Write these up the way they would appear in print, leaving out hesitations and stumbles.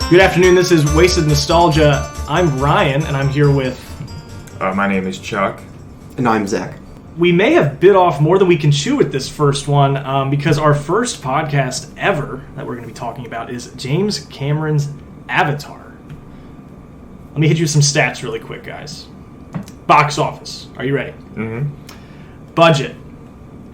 Good afternoon, this is Wasted Nostalgia. I'm Ryan, and I'm here with... My name is Chuck. And I'm Zach. We may have bit off more than we can chew with this first one, because our first podcast ever that we're going to be talking about is James Cameron's Avatar. Let me hit you with some stats really quick, guys. Box office. Are you ready? Mm-hmm. Budget.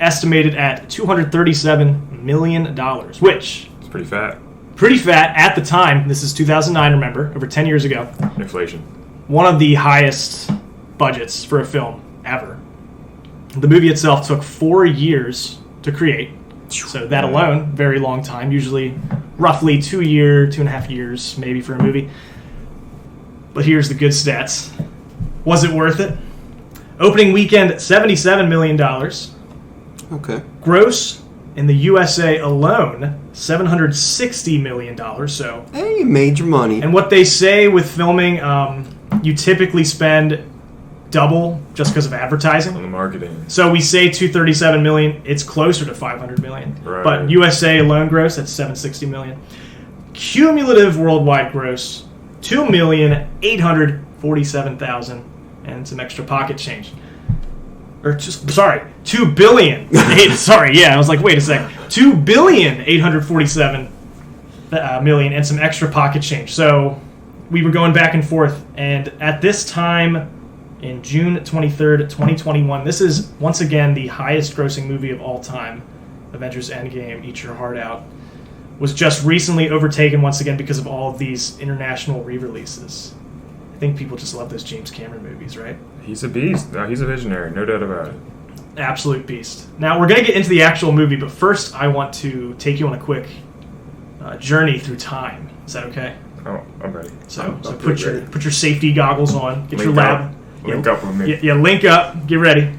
Estimated at $237 million, which... It's pretty fat. Pretty fat at the time. This is 2009, remember, over 10 years ago. Inflation. One of the highest budgets for a film ever. The movie itself took 4 years to create. So that alone, very long time. Usually roughly 2.5 years maybe for a movie. But here's the good stats. Was it worth it? Opening weekend, $77 million. Okay. Gross in the USA alone, $760 million. So, hey, you made your money. And what they say with filming, you typically spend double just because of advertising On the marketing. So we say $237 million. It's closer to $500 million. Right. But USA alone gross, that's $760 million. Cumulative worldwide gross, $2,847,000 and some extra pocket change. Or just, sorry, $2 billion. Sorry, yeah, I was like, wait a sec. $2,847 million and some extra pocket change. So we were going back and forth, and at this time, in June 23rd, 2021, this is once again the highest grossing movie of all time. Avengers Endgame, Eat Your Heart Out, was just recently overtaken once again because of all of these international re-releases. I think people just love those James Cameron movies, right? He's a beast. No, he's a visionary. No doubt about it. Absolute beast. Now, we're going to get into the actual movie, but first I want to take you on a quick journey through time. Is that okay? Oh, I'm ready. So put your safety goggles on. Get your lab. Link up with me. Yeah, link up. Get ready.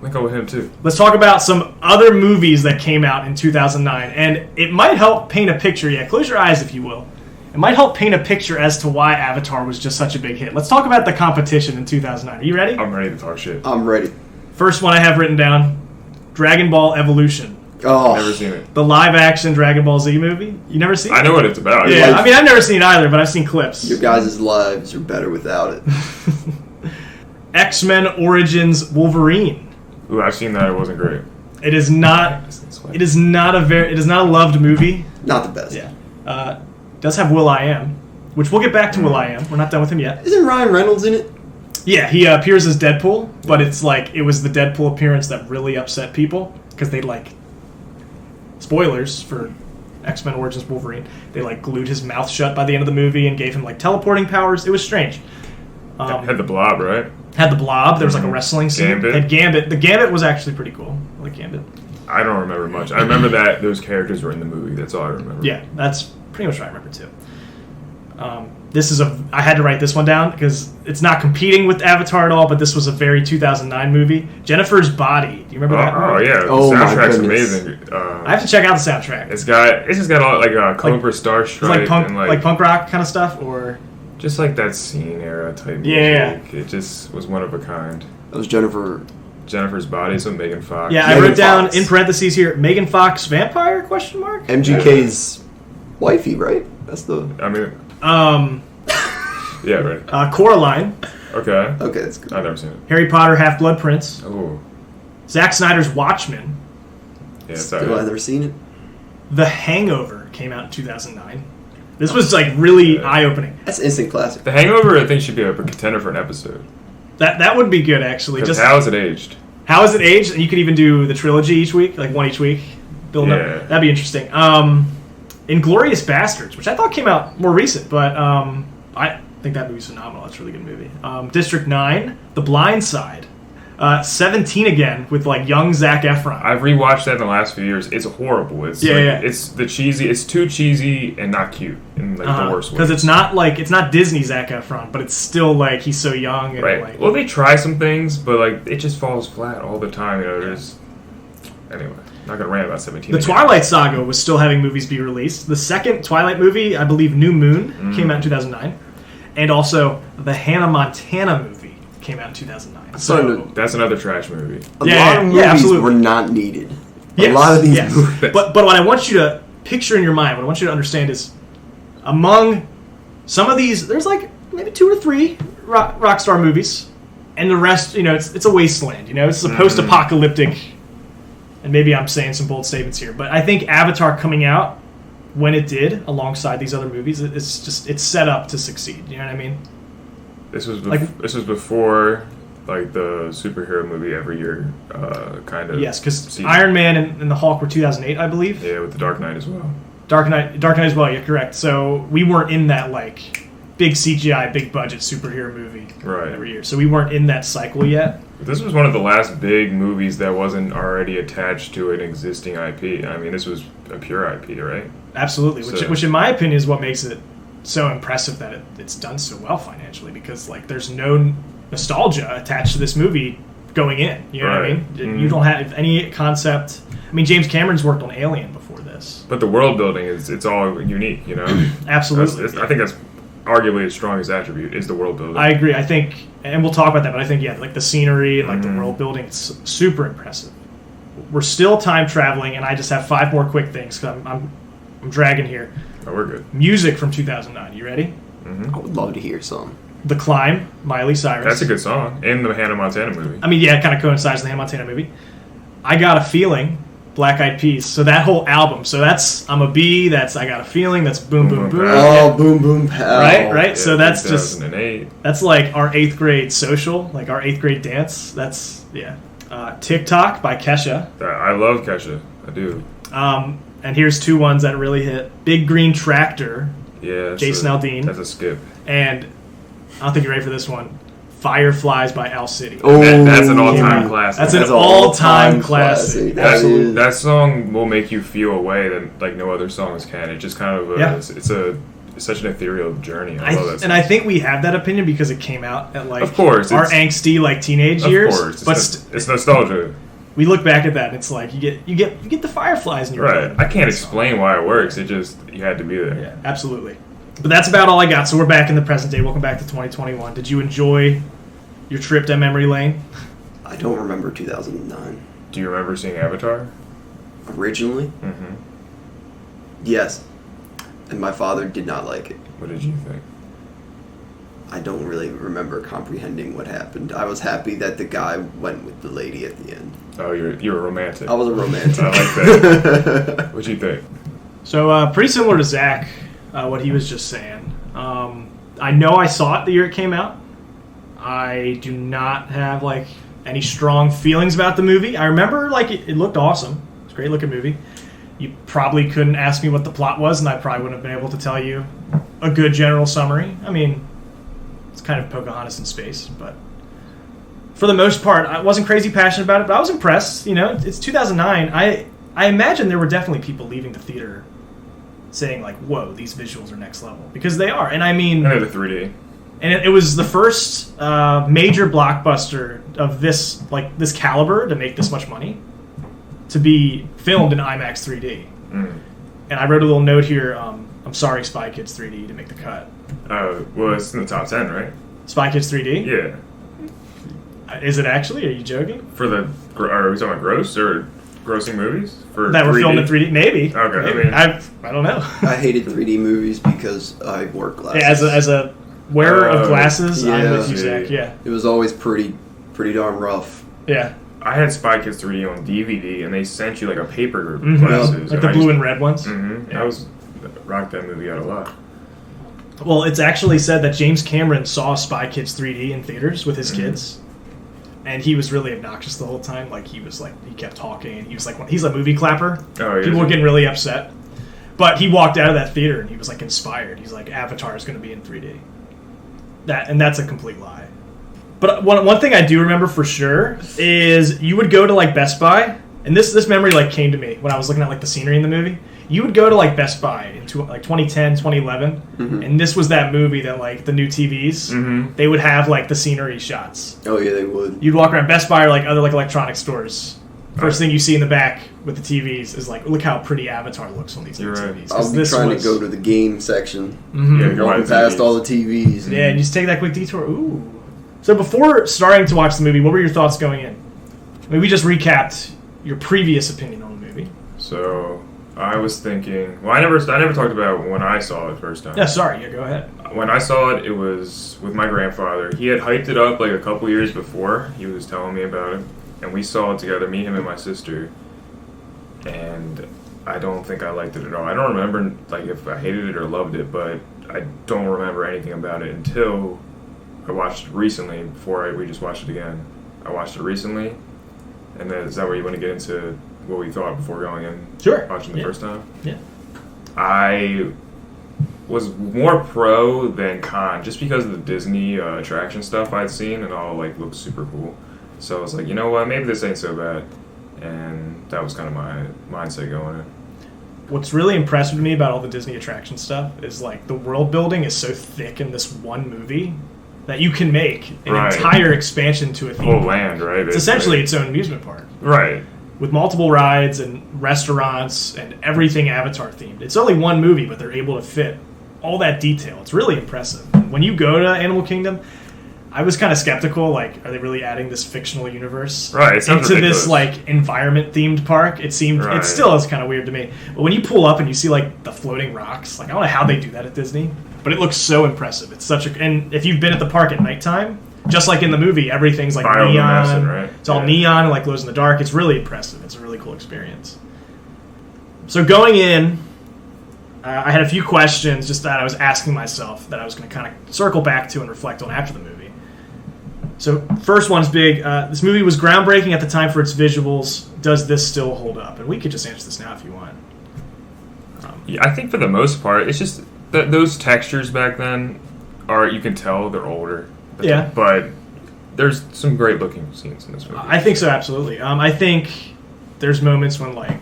Link up with him, too. Let's talk about some other movies that came out in 2009. And it might help paint a picture. Yeah, close your eyes if you will. It might help paint a picture as to why Avatar was just such a big hit. Let's talk about the competition in 2009. Are you ready? I'm ready to talk shit. I'm ready. First one I have written down, Dragon Ball Evolution. Oh, Never seen it. The live-action Dragon Ball Z movie. You never seen it? I know what it's about. Yeah, I mean, I've never seen it either, but I've seen clips. your guys' lives are better without it. X-Men Origins Wolverine. Ooh, I've seen that. It wasn't great. It is not. It is not a loved movie. Not the best. Yeah. Does have Will.i.am, which we'll get back to Will.i.am. We're not done with him yet. Isn't Ryan Reynolds in it? Yeah, he appears as Deadpool, but it's like it was the Deadpool appearance that really upset people because they spoilers for X-Men Origins Wolverine. They glued his mouth shut by the end of the movie and gave him teleporting powers. It was strange. Had the Blob, right? Had the Blob. There was a wrestling scene. Gambit. Had Gambit. The Gambit was actually pretty cool. I like Gambit. I don't remember much. I remember that those characters were in the movie. That's all I remember. Yeah, that's pretty much what I remember too. I had to write this one down because it's not competing with Avatar at all, but this was a very 2009 movie. Jennifer's Body. Do you remember that movie? Oh, yeah. Oh, the my soundtrack's goodness. amazing. I have to check out the soundtrack. It's just got all Cobra Starstrike It's punk, and punk rock kind of stuff, or just that scene era type Yeah. music. It just was one of a kind. That was Jennifer's Body, so Megan Fox. yeah. I Megan wrote down Fox. in parentheses here, Megan Fox vampire ? MGK's wifey, right? That's the... I mean, yeah, right. Coraline, Okay. Okay, that's good. I've never seen it. Harry Potter Half-Blood Prince, Oh, Zack Snyder's Watchmen, yeah, it's Still, I've never seen it. The Hangover came out in 2009. This was really eye-opening. That's an instant classic. The Hangover, I think, should be a contender for an episode. That would be good actually. Because Just how is it aged? how is it aged? And you could even do the trilogy each week, one each week. Build up. Yeah. That'd be interesting. Inglourious Bastards, which I thought came out more recent, but I think that movie's phenomenal. That's a really good movie. District 9, The Blind Side, 17 again with young Zac Efron. I've rewatched that in the last few years. It's horrible. It's It's the cheesy. It's too cheesy and not cute in the worst way. Because it's not it's not Disney Zac Efron, but it's still he's so young. And, Right. Well, they try some things, but it just falls flat all the time. There's anyway. Not gonna rant about 17. The Twilight Saga was still having movies be released. The second Twilight movie, I believe, New Moon, came out in 2009, and also the Hannah Montana movie came out in 2009. So that's another trash movie. A lot of movies were not needed. A lot of these movies. But what I want you to picture in your mind, what I want you to understand is, among Some of these, there's like maybe 2 or 3 Rockstar movies, and the rest, it's a wasteland. It's a post-apocalyptic. And maybe I'm saying some bold statements here, but I think Avatar coming out when it did, alongside these other movies, it's set up to succeed. You know what I mean? This was before like the superhero movie every year kind of. Yes, because Iron Man and the Hulk were 2008, I believe. Yeah, with the Dark Knight as well. Dark Knight as well. Yeah, correct. So we weren't in that like big CGI, big budget superhero movie every year. So we weren't in that cycle yet. This was one of the last big movies that wasn't already attached to an existing IP. I mean, this was a pure IP, right? Absolutely, which in my opinion is what makes it so impressive that it's done so well financially, because like there's no nostalgia attached to this movie going in. You know what I mean? You don't have any concept. I mean, James Cameron's worked on Alien before this. But the world building it's all unique, Absolutely. I think that's arguably its strongest attribute is the world building. I agree. I think, and we'll talk about that, but I think, like the scenery and like the world building, it's super impressive. We're still time traveling, and I just have 5 more quick things because I'm dragging here. Oh, we're good. Music from 2009. You ready? I would love to hear some. The Climb, Miley Cyrus. That's a good song. In the Hannah Montana movie. I mean, yeah, it kind of coincides with the Hannah Montana movie. I Got a Feeling, Black Eyed Peas. So that whole album. So that's I'm a Bee. That's I Got a Feeling. That's Boom Boom Boom. Oh, Boom Boom Pow. Right. Yeah, so that's 2008. That's like our 8th grade social, like our 8th grade dance. That's TikTok by Kesha. I love Kesha. I do. And here's 2 ones that really hit. Big Green Tractor. Yeah. Jason Aldean. That's a skip. And I don't think you're ready for this one. Fireflies by Owl City. Oh, that's an all-time classic. That's an all-time classic. Absolutely. That song will make you feel a way that like no other songs can. It just kind of it's such an ethereal journey. I love that song. And I think we have that opinion because it came out at like of course, our angsty like teenage years. Of course, it's nostalgia. We look back at that and it's like you get the fireflies in your blood. I can't explain why it works. It just you had to be there. Yeah, absolutely. But that's about all I got. So we're back in the present day. Welcome back to 2021. Did you enjoy your trip down memory lane? I don't remember 2009. Do you remember seeing Avatar? Originally? Mm-hmm. Yes. And my father did not like it. What did you think? I don't really remember comprehending what happened. I was happy that the guy went with the lady at the end. Oh, you're a romantic. I was a romantic. I like that. What'd you think? So pretty similar to Zach, what he was just saying. I know I saw it the year it came out. I do not have like any strong feelings about the movie. I remember like it looked awesome. It's a great looking movie. You probably couldn't ask me what the plot was, and I probably wouldn't have been able to tell you a good general summary. I mean, it's kind of Pocahontas in space, but for the most part, I wasn't crazy passionate about it, but I was impressed. It's 2009. I imagine there were definitely people leaving the theater saying like, "Whoa, these visuals are next level," because they are. And I mean, I know the 3D. And it was the first major blockbuster of this caliber to make this much money to be filmed in IMAX 3D. And I wrote a little note here. I'm sorry, Spy Kids 3D to make the cut. Well, it's in the top 10, right? Spy Kids 3D? Yeah. Is it actually? Are you joking? Are we talking about gross or grossing movies? That were filmed in 3D? Maybe. Okay. Maybe. I don't know. I hated 3D movies because I wore glasses. Yeah, as a wearer of glasses, I'm with you, Zach. Yeah. It was always pretty darn rough. Yeah. I had Spy Kids 3D on DVD, and they sent you like a paper glasses. Like the blue and red ones? Mm-hmm. Yeah. Rocked that movie out a lot. Well, it's actually said that James Cameron saw Spy Kids 3D in theaters with his kids, and he was really obnoxious the whole time. Like he kept talking, and he's a movie clapper. Oh, yeah. People were getting really upset, but he walked out of that theater and he was like inspired. He's like, Avatar is going to be in 3D. That's a complete lie. But one thing I do remember for sure is you would go to like Best Buy, and this memory like came to me when I was looking at like the scenery in the movie. You would go to like Best Buy in like 2010, 2011, and this was that movie that like the new TVs, they would have like the scenery shots. Oh yeah, they would. You'd walk around Best Buy or like other like electronic stores. First thing you see in the back with the TVs is like, look how pretty Avatar looks on these new TVs. I'll be trying to go to the game section. Yeah, going past all the TVs. Yeah, and you just take that quick detour. Ooh. So before starting to watch the movie, what were your thoughts going in? I mean, we just recapped your previous opinion on the movie. So, I was thinking. Well, I never talked about when I saw it first time. Yeah, sorry. Yeah, go ahead. When I saw it, it was with my grandfather. He had hyped it up like a couple years before. He was telling me about it, and we saw it together, me, him, and my sister. And I don't think I liked it at all. I don't remember like if I hated it or loved it, but I don't remember anything about it until I watched it recently. We just watched it again. I watched it recently, and then is that where you want to get into what we thought before going in? Sure. Watching the first time. Yeah. I was more pro than con, just because of the Disney attraction stuff I'd seen, and all like looked super cool. So I was like, you know what, maybe this ain't so bad, and that was kind of my mindset going in. What's really impressive to me about all the Disney attraction stuff is like the world building is so thick in this one movie that you can make an entire expansion to a theme whole park. land, right? It's essentially its own amusement park, right? With multiple rides and restaurants and everything Avatar themed. It's only one movie, but they're able to fit all that detail. It's really impressive. When you go to Animal Kingdom, I was kind of skeptical, like, are they really adding this fictional universe into this, like, environment-themed park? It seemed, it still is kind of weird to me. But when you pull up and you see, like, the floating rocks, like, I don't know how they do that at Disney, but it looks so impressive. It's such a, and if you've been at the park at nighttime, just like in the movie, everything's, like, neon. Right? It's all neon and, like, glows in the dark. It's really impressive. It's a really cool experience. So going in, I had a few questions just that I was asking myself that I was going to kind of circle back to and reflect on after the movie. So first one's big. This movie was groundbreaking at the time for its visuals. Does this still hold up? And we could just answer this now if you want. Yeah, I think for the most part, it's just that those textures back then are, you can tell they're older. Yeah. But there's some great looking scenes in this movie. I think so, absolutely. I think there's moments when, like,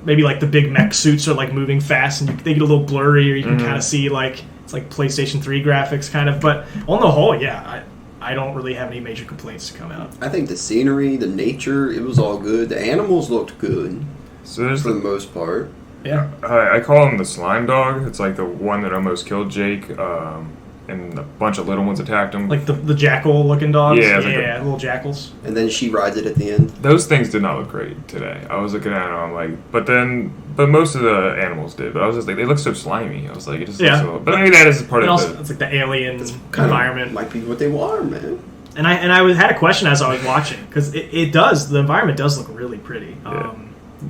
maybe, like, the big mech suits are, like, moving fast and they get a little blurry, or you can kind of see, like, it's like PlayStation 3 graphics, kind of. But on the whole, yeah, I don't really have any major complaints to come out. I think the scenery, the nature, it was all good. The animals looked good for the most part. Yeah. I call him the slime dog. It's like the one that almost killed Jake, and a bunch of little ones attacked him. Like the jackal-looking dogs? Yeah, like little jackals. And then she rides it at the end. Those things did not look great today. I was looking at them, I'm like, but most of the animals did. But I was just like, they look so slimy. I was like, it just looks so... But maybe that is part of also, it's like the alien environment. Might be what they want, man. And I had a question as I was watching, because it does, the environment does look really pretty.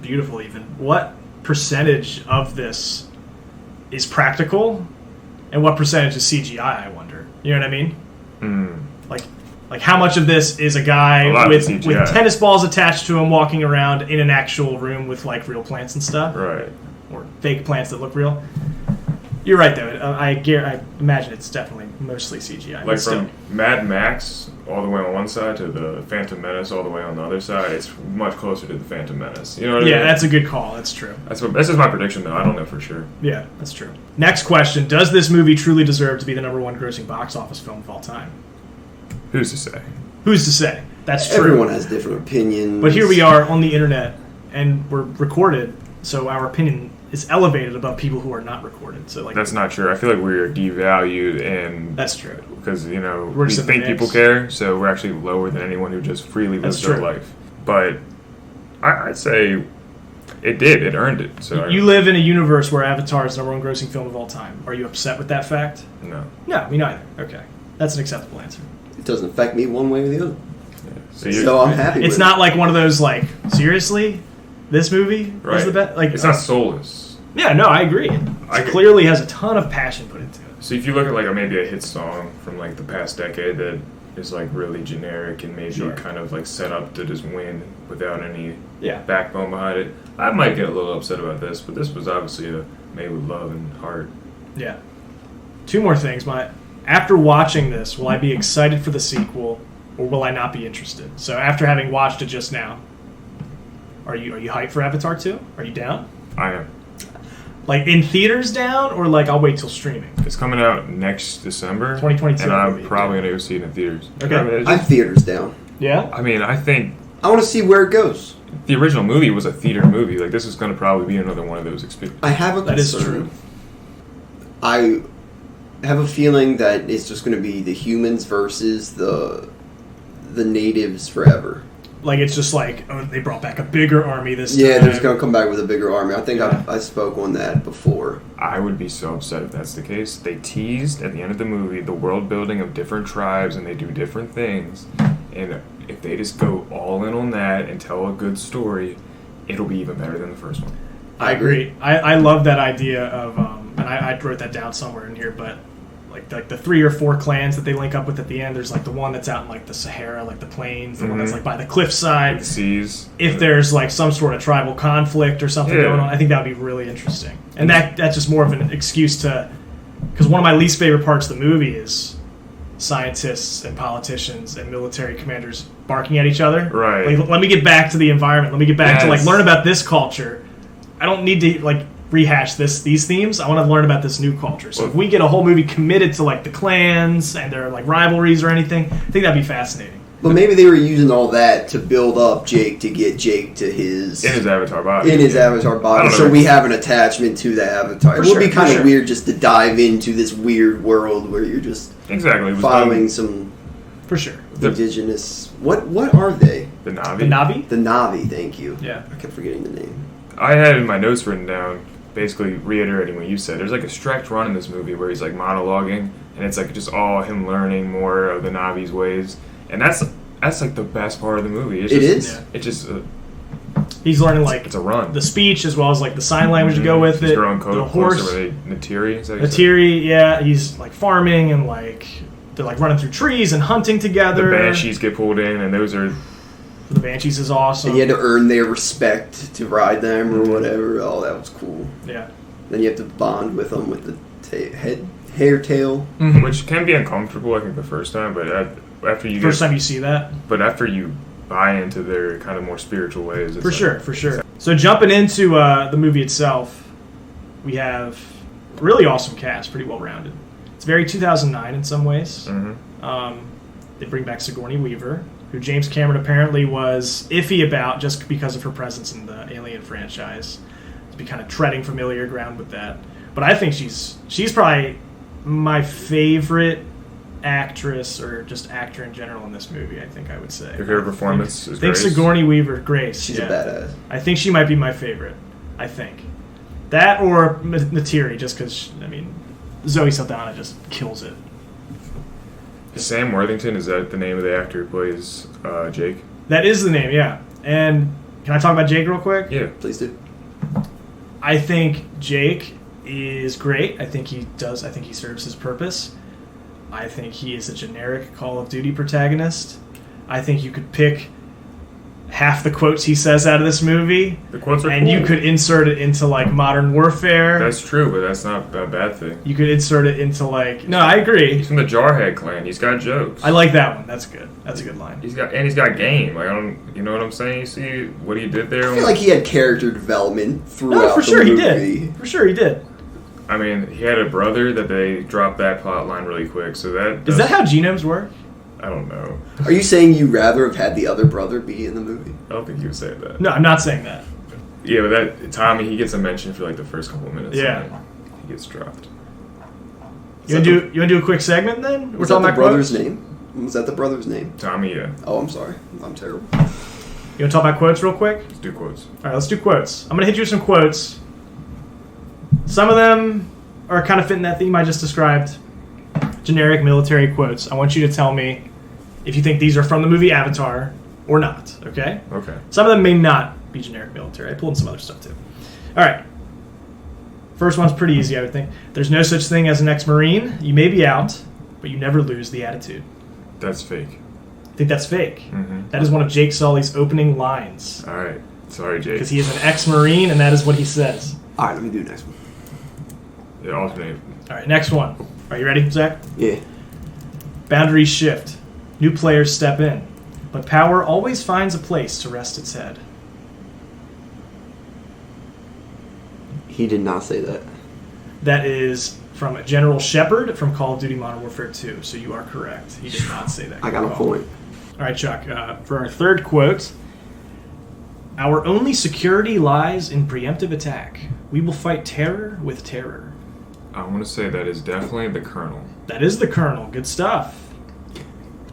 Beautiful even. What percentage of this is practical, and what percentage is CGI, I wonder? You know what I mean? Like how much of this is a guy with tennis balls attached to him walking around in an actual room with, like, real plants and stuff? Right. Or fake plants that look real? You're right, though. I imagine it's definitely mostly CGI. Like from Mad Max all the way on one side to the Phantom Menace all the way on the other side, it's much closer to the Phantom Menace. You know what I mean? Yeah, that's a good call. That's true. This is my prediction, though. I don't know for sure. Yeah, that's true. Next question. Does this movie truly deserve to be the #1 grossing box office film of all time? Who's to say? Who's to say? That's true. Everyone has different opinions. But here we are on the internet, and we're recorded, so our opinion is elevated above people who are not recorded. So, like, that's not true. I feel like we're devalued, and that's true because we think people care, so we're actually lower than anyone who just freely lives their life. But I'd say it did. It earned it. So you live in a universe where Avatar is the #1 grossing film of all time. Are you upset with that fact? No. No, me neither. Okay, that's an acceptable answer. It doesn't affect me one way or the other. Yeah. So I'm happy. It's not like one of those, like, seriously, this movie was the best. Like, it's not soulless. Yeah, no, I agree. It clearly has a ton of passion put into it. So if you look at, like, maybe a hit song from, like, the past decade that is, like, really generic and maybe kind of, like, set up to just win without any backbone behind it, I might get a little upset about this, but this was obviously made with love and heart. Yeah. Two more things. After watching this, will I be excited for the sequel, or will I not be interested? So after having watched it just now, are you hyped for Avatar 2? Are you down? I am. Like, in theaters down, or, like, I'll wait till streaming? It's coming out next December. 2022. And I'm probably going to go see it in theaters. Okay. I'm theaters down. Yeah? I mean, I think... I want to see where it goes. The original movie was a theater movie. Like, this is going to probably be another one of those experiences. I have a concern. That is true. I have a feeling that it's just going to be the humans versus the natives forever. Like it's just like, oh, they brought back a bigger army this time. Yeah, they're just gonna come back with a bigger army. I think I spoke on that before. I would be so upset if that's the case. They teased at the end of the movie the world building of different tribes and they do different things. And if they just go all in on that and tell a good story, it'll be even better than the first one. I agree. I love that idea of, and I wrote that down somewhere in here, but like the 3 or 4 clans that they link up with at the end. There's like the one that's out in like the Sahara, like the plains, the one that's like by the cliffside, the seas. If there's like some sort of tribal conflict or something going on, I think that would be really interesting. And that's just more of an excuse to, because one of my least favorite parts of the movie is scientists and politicians and military commanders barking at each other. Right. Like, let me get back to the environment. Let me get back to like learn about this culture. I don't need to like rehash these themes. I want to learn about this new culture. So if we get a whole movie committed to like the clans and their like rivalries or anything, I think that'd be fascinating. But maybe they were using all that to build up Jake to get Jake to his avatar body. Avatar body. So we have an attachment to the avatar. It would be kind of weird just to dive into this weird world where you're just following some for sure indigenous. What are they? The Na'vi. The Na'vi. The Na'vi. Thank you. Yeah, I kept forgetting the name. I had in my notes written down, basically reiterating what you said. There's like a stretch run in this movie where he's like monologuing, and it's like just all him learning more of the Na'vi's ways, and that's like the best part of the movie. It's just he's learning like it's a run. The speech as well as like the sign language to go with it. The horse, Natiri, yeah, he's like farming and like they're like running through trees and hunting together. The banshees get pulled in, and those are. The Banshees is awesome. And you had to earn their respect to ride them or whatever. Oh, that was cool. Yeah. Then you have to bond with them with the hair tail. Mm-hmm. Which can be uncomfortable, I think, the first time, but after you time you see that. But after you buy into their kind of more spiritual ways. For sure. So jumping into the movie itself, we have a really awesome cast, pretty well-rounded. It's very 2009 in some ways. Mm-hmm. They bring back Sigourney Weaver, who James Cameron apparently was iffy about just because of her presence in the Alien franchise. To be kind of treading familiar ground with that. But I think she's probably my favorite actress or just actor in general in this movie, I think I would say. Your favorite performance is I think Grace? Sigourney Weaver, Grace. She's a badass. I think she might be my favorite. I think. That or Natiri, just because, Zoe Saldana just kills it. Sam Worthington, is that the name of the actor who plays Jake? That is the name, yeah. And can I talk about Jake real quick? Yeah. Please do. I think Jake is great. I think he serves his purpose. I think he is a generic Call of Duty protagonist. I think you could pick half the quotes he says out of this movie. The quotes are and cool. You could insert it into like Modern Warfare. That's true, but that's not a bad thing. You could insert it into like I agree. He's from the Jarhead clan. He's got jokes. I like that one. That's good. That's a good line. He's got game. Like you know what I'm saying? You see what he did there? I feel like he had character development throughout the movie. For sure he did. I mean, he had a brother that they dropped that plot line really quick. So is that how genomes work? I don't know. Are you saying you'd rather have had the other brother be in the movie? I don't think you would say that. No, I'm not saying that. Yeah, but that Tommy, he gets a mention for like the first couple of minutes. Yeah, he gets dropped. You want to do a quick segment then? Was that the brother's name? Was that the brother's name? Tommy, yeah. Oh, I'm sorry. I'm terrible. You want to talk about quotes real quick? Let's do quotes. All right, let's do quotes. I'm gonna hit you with some quotes. Some of them are kind of fitting that theme I just described. Generic military quotes. I want you to tell me if you think these are from the movie Avatar or not, okay? Okay. Some of them may not be generic military. I pulled in some other stuff, too. All right. First one's pretty easy, I would think. There's no such thing as an ex-Marine. You may be out, but you never lose the attitude. That's fake. I think that's fake. Mm-hmm. That is one of Jake Sully's opening lines. All right. Sorry, Jake. Because he is an ex-Marine, and that is what he says. All right, let me do the next one. Yeah, alternate. All right, next one. Are you ready, Zach? Yeah. Boundaries shift. New players step in. But power always finds a place to rest its head. He did not say that. That is from General Shepard from Call of Duty Modern Warfare 2, so you are correct. He did not say that. I got a point. All right, Chuck. For our third quote, our only security lies in preemptive attack. We will fight terror with terror. I want to say that is definitely the Colonel. That is the Colonel. Good stuff.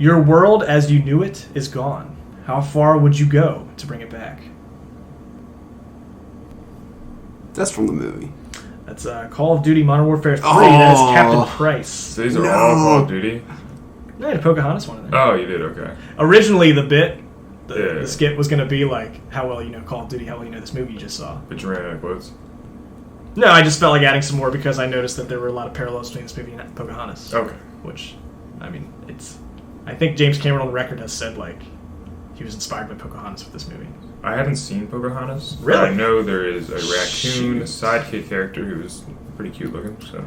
Your world as you knew it is gone. How far would you go to bring it back? That's from the movie. That's Call of Duty Modern Warfare 3. That is Captain Price. So these are all Call of Duty? No, I had a Pocahontas one in there. Oh, you did? Okay. Originally, the skit was going to be like, how well you know Call of Duty, how well you know this movie you just saw. But you ran out of quotes? No, I just felt like adding some more because I noticed that there were a lot of parallels between this movie and Pocahontas. Okay. Which, I mean, I think James Cameron on the record has said, like, he was inspired by Pocahontas with this movie. I haven't seen Pocahontas. Really? I know there is a raccoon sidekick character who's pretty cute looking, so...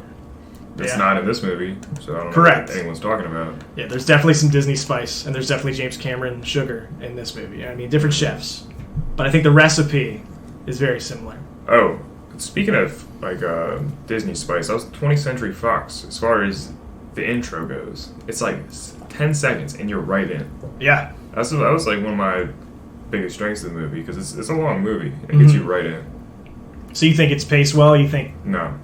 It's not in this movie, so I don't know what anyone's talking about. Yeah, there's definitely some Disney spice, and there's definitely James Cameron sugar in this movie. I mean, different chefs. But I think the recipe is very similar. Oh, speaking of, like, Disney spice, that was 20th Century Fox. As far as the intro goes, it's like 10 seconds, and you're right in. Yeah. That was like, one of my biggest strengths of the movie, because it's a long movie. It gets you right in. So you think it's paced well? You think... No.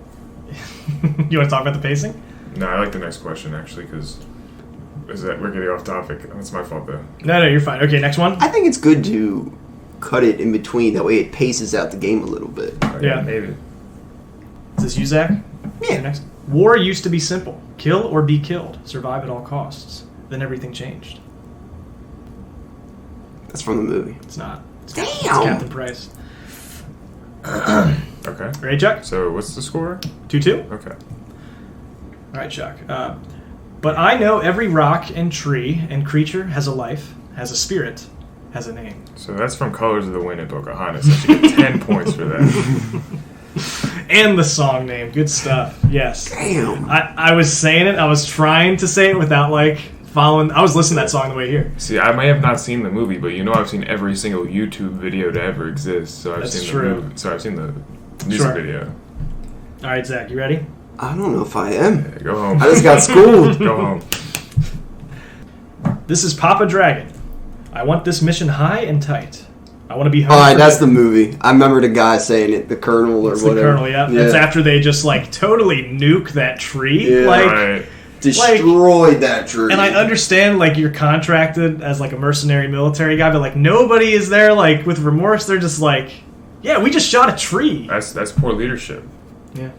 You want to talk about the pacing? No, I like the next question, actually, because we're getting off topic. That's my fault, though. No, you're fine. Okay, next one. I think it's good to cut it in between. That way it paces out the game a little bit. Yeah, maybe. Is this you, Zach? Yeah. Next. War used to be simple. Kill or be killed. Survive at all costs. Then everything changed. That's from the movie. It's not. It's Captain Price. Okay. Ready, Chuck? So, what's the score? 2-2. Okay. All right, Chuck. But I know every rock and tree and creature has a life, has a spirit, has a name. So that's from Colors of the Wind and Pocahontas. I should get 10 points for that. And the song name. Good stuff. Yes. Damn. I was saying it. I was trying to say it without, like, following. I was listening to that song on the way here. See, I may have not seen the movie, but you know I've seen every single YouTube video to ever exist. So I've seen the movie. So I've seen the music video. All right, Zach, you ready? I don't know if I am. Yeah, go home. I just got schooled. Go home. This is Papa Dragon. I want this mission high and tight. I want to be home. All right, that's the movie. I remember the guy saying it, the Colonel or whatever. The Colonel, yeah. It's after they just, like, totally nuke that tree. Yeah. Like, right. Destroyed that tree. And I understand, like, you're contracted as, like, a mercenary military guy, but, like, nobody is there, like, with remorse. They're just like, yeah, we just shot a tree. That's poor leadership. Yeah.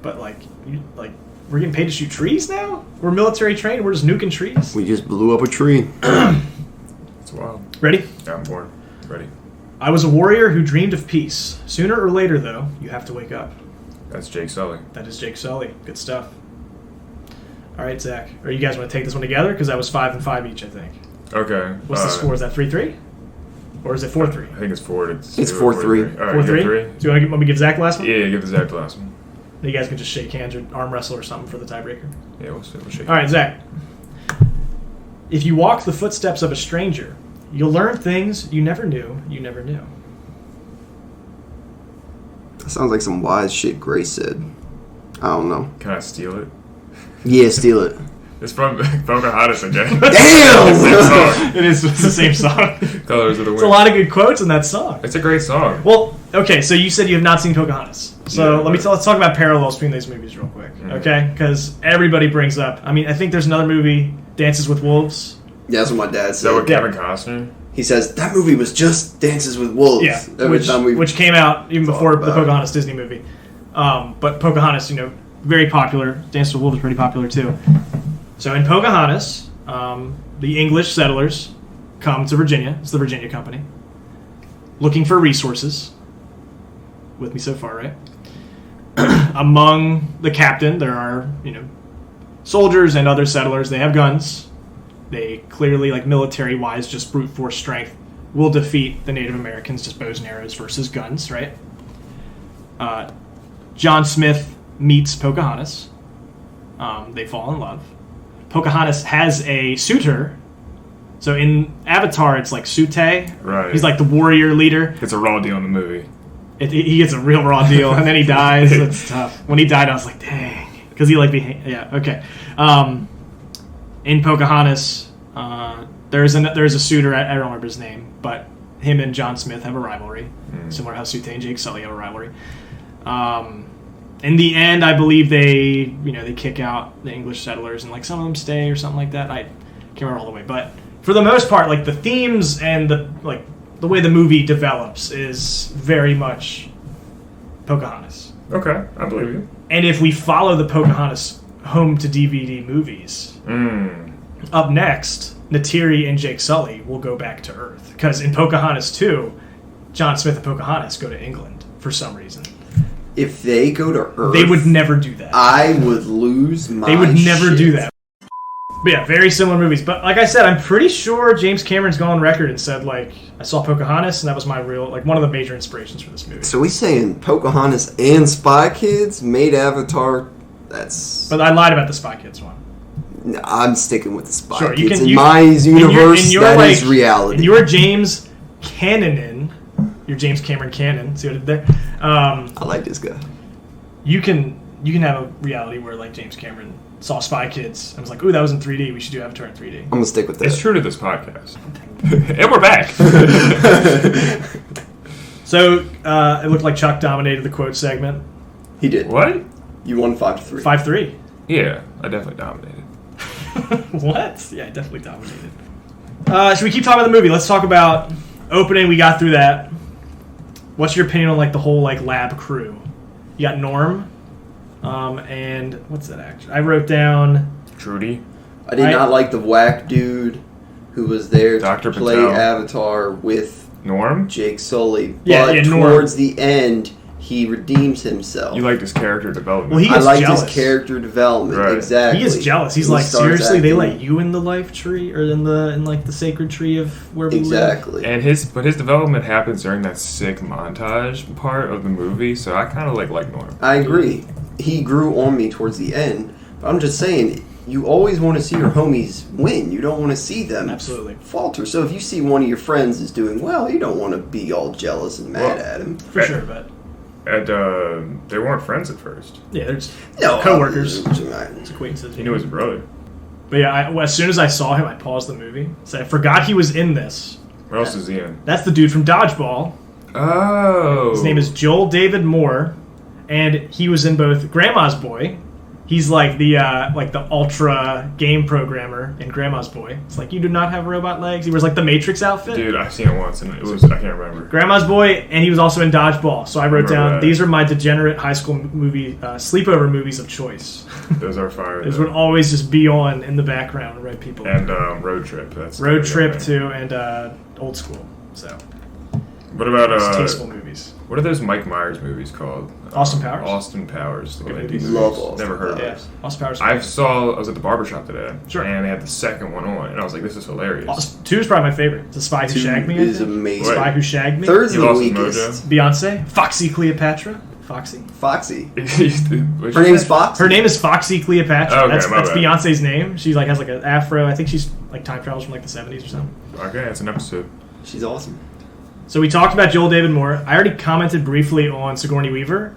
But, like, we're getting paid to shoot trees now? We're military trained. We're just nuking trees. We just blew up a tree. It's wild. Ready? Yeah, I'm bored. Ready. I was a warrior who dreamed of peace. Sooner or later, though, you have to wake up. That's Jake Sully. That is Jake Sully. Good stuff. All right, Zach. Or you guys want to take this one together? Because that was 5 and 5 each, I think. Okay. What's the score? Is that 3-3? Or is it 4-3? I think it's 4. It's 4-3. All right, 4-3? Do you want me to give Zach the last one? Yeah, give Zach the last one. You guys can just shake hands or arm wrestle or something for the tiebreaker. Yeah, we'll shake hands. All right, Zach. If you walk the footsteps of a stranger, you'll learn things you never knew you never knew. That sounds like some wise shit Grace said. I don't know. Can I steal it? Yeah, steal it. It's from Pocahontas again. Damn! It is the same song. Colors of the Wind. It's a lot of good quotes in that song. It's a great song. Well, okay, so you said you have not seen Pocahontas. So let's talk about parallels between these movies real quick, okay? Because everybody brings up. I mean, I think there's another movie, Dances with Wolves. Yeah, that's what my dad said. Is that what Kevin Costner? He says that movie was just Dances with Wolves. Yeah, which came out even before the Pocahontas Disney movie. But Pocahontas, very popular. Dances with Wolves is pretty popular too. So in Pocahontas, the English settlers come to Virginia. It's the Virginia Company. Looking for resources. With me so far, right? Among the captain, there are, soldiers and other settlers. They have guns. They clearly, like military-wise, just brute force strength, will defeat the Native Americans, just bows and arrows versus guns, right? John Smith meets Pocahontas. They fall in love. Pocahontas has a suitor. So in Avatar, it's like Sute. Right. He's like the warrior leader. It's a raw deal in the movie. He gets a real raw deal, and then he dies. It's tough. When he died, I was like, dang. Because he okay. In Pocahontas, there's a suitor, I don't remember his name, but him and John Smith have a rivalry. Similar to how Sute and Jake Sully have a rivalry. In the end, I believe they kick out the English settlers, and like some of them stay or something like that. can't remember all the way, but for the most part, like the themes and the way the movie develops is very much Pocahontas. Okay, I believe you. And if we follow the Pocahontas home to DVD movies, up next, Neytiri and Jake Sully will go back to Earth. Because in Pocahontas 2, John Smith and Pocahontas go to England for some reason. If they go to Earth... They would never do that. I would lose my They would never shit. do that. But yeah, very similar movies. But like I said, I'm pretty sure James Cameron's gone on record and said, like, I saw Pocahontas, and that was my real, like, one of the major inspirations for this movie. So we saying Pocahontas and Spy Kids made Avatar? That's... But I lied about the Spy Kids one. No, I'm sticking with the Spy Sure, Kids. in my universe, that like, is reality. And you're James Canon. You're James Cameron Canon. See what I did there? I like this guy. You can have a reality where, like, James Cameron saw Spy Kids and was like, ooh, that was in 3D. We should do Avatar in 3D. I'm going to stick with that. It's true to this podcast. And we're back. So, it looked like Chuck dominated the quote segment. He did. What? You won 5-3. 5-3. Yeah, I definitely dominated. What? Yeah, I definitely dominated. Should we keep talking about the movie? Let's talk about opening. We got through that. What's your opinion on, like, the whole, like, lab crew? You got Norm. And what's that actor? I wrote down... Trudy. I did not like the whack dude who was there Dr. to play Patel. Avatar with Norm? Jake Sully. Yeah, but Norm. towards the end, he redeems himself. You liked his character development. Well, he I gets liked jealous. his character development. Right. Exactly. He is jealous. He's He like, starts seriously, they acting- let you in the life tree or in the sacred tree of where we live? Exactly. And his development happens during that sick montage part of the movie, so I kind of like Norm. I agree. He grew on me towards the end. But I'm just saying, you always want to see your homies win. You don't want to see them Absolutely. falter. So if you see one of your friends is doing well, you don't want to be all jealous and mad at him. For sure, but... And they weren't friends at first. Yeah, they're just No, co-workers. It's acquaintances. He knew his brother. But yeah, as soon as I saw him, I paused the movie. So I forgot he was in this. What else is he in? That's the dude from Dodgeball. Oh. His name is Joel David Moore, and he was in both Grandma's Boy. He's like the ultra game programmer in Grandma's Boy. It's like, you do not have robot legs. He wears like the Matrix outfit. Dude, I've seen it once, and it was, I can't remember. Grandma's Boy, and he was also in Dodgeball. So I wrote down, that. these are my degenerate high school movie sleepover movies of choice. Those are fire. Those would always just be on in the background, right, people? And Road Trip. That's Road the Trip other thing. too, and Old School. So What about it's tasteful movies. what are those Mike Myers movies called? Austin Powers? Austin Powers. The good indie movies. movies. Love Austin Never heard of Yeah, those. Austin Powers. I was at the barbershop today, Sure. and they had the second one on, and I was like, this is hilarious. 2 is probably my favorite. It's The Spy Who 2 Shagged Me. I is think. amazing. Spy Who Shagged Me. Third's He the lost his weakest. Beyonce. Foxy Cleopatra. Foxy. Foxy. What'd Her you name's say? Fox. Her name is Foxy Cleopatra. Okay, that's my bad. Beyonce's name. She like has like an afro. I think she's like time travels from like the 70s or something. Okay, it's an episode. She's awesome. So we talked about Joel David Moore. I already commented briefly on Sigourney Weaver.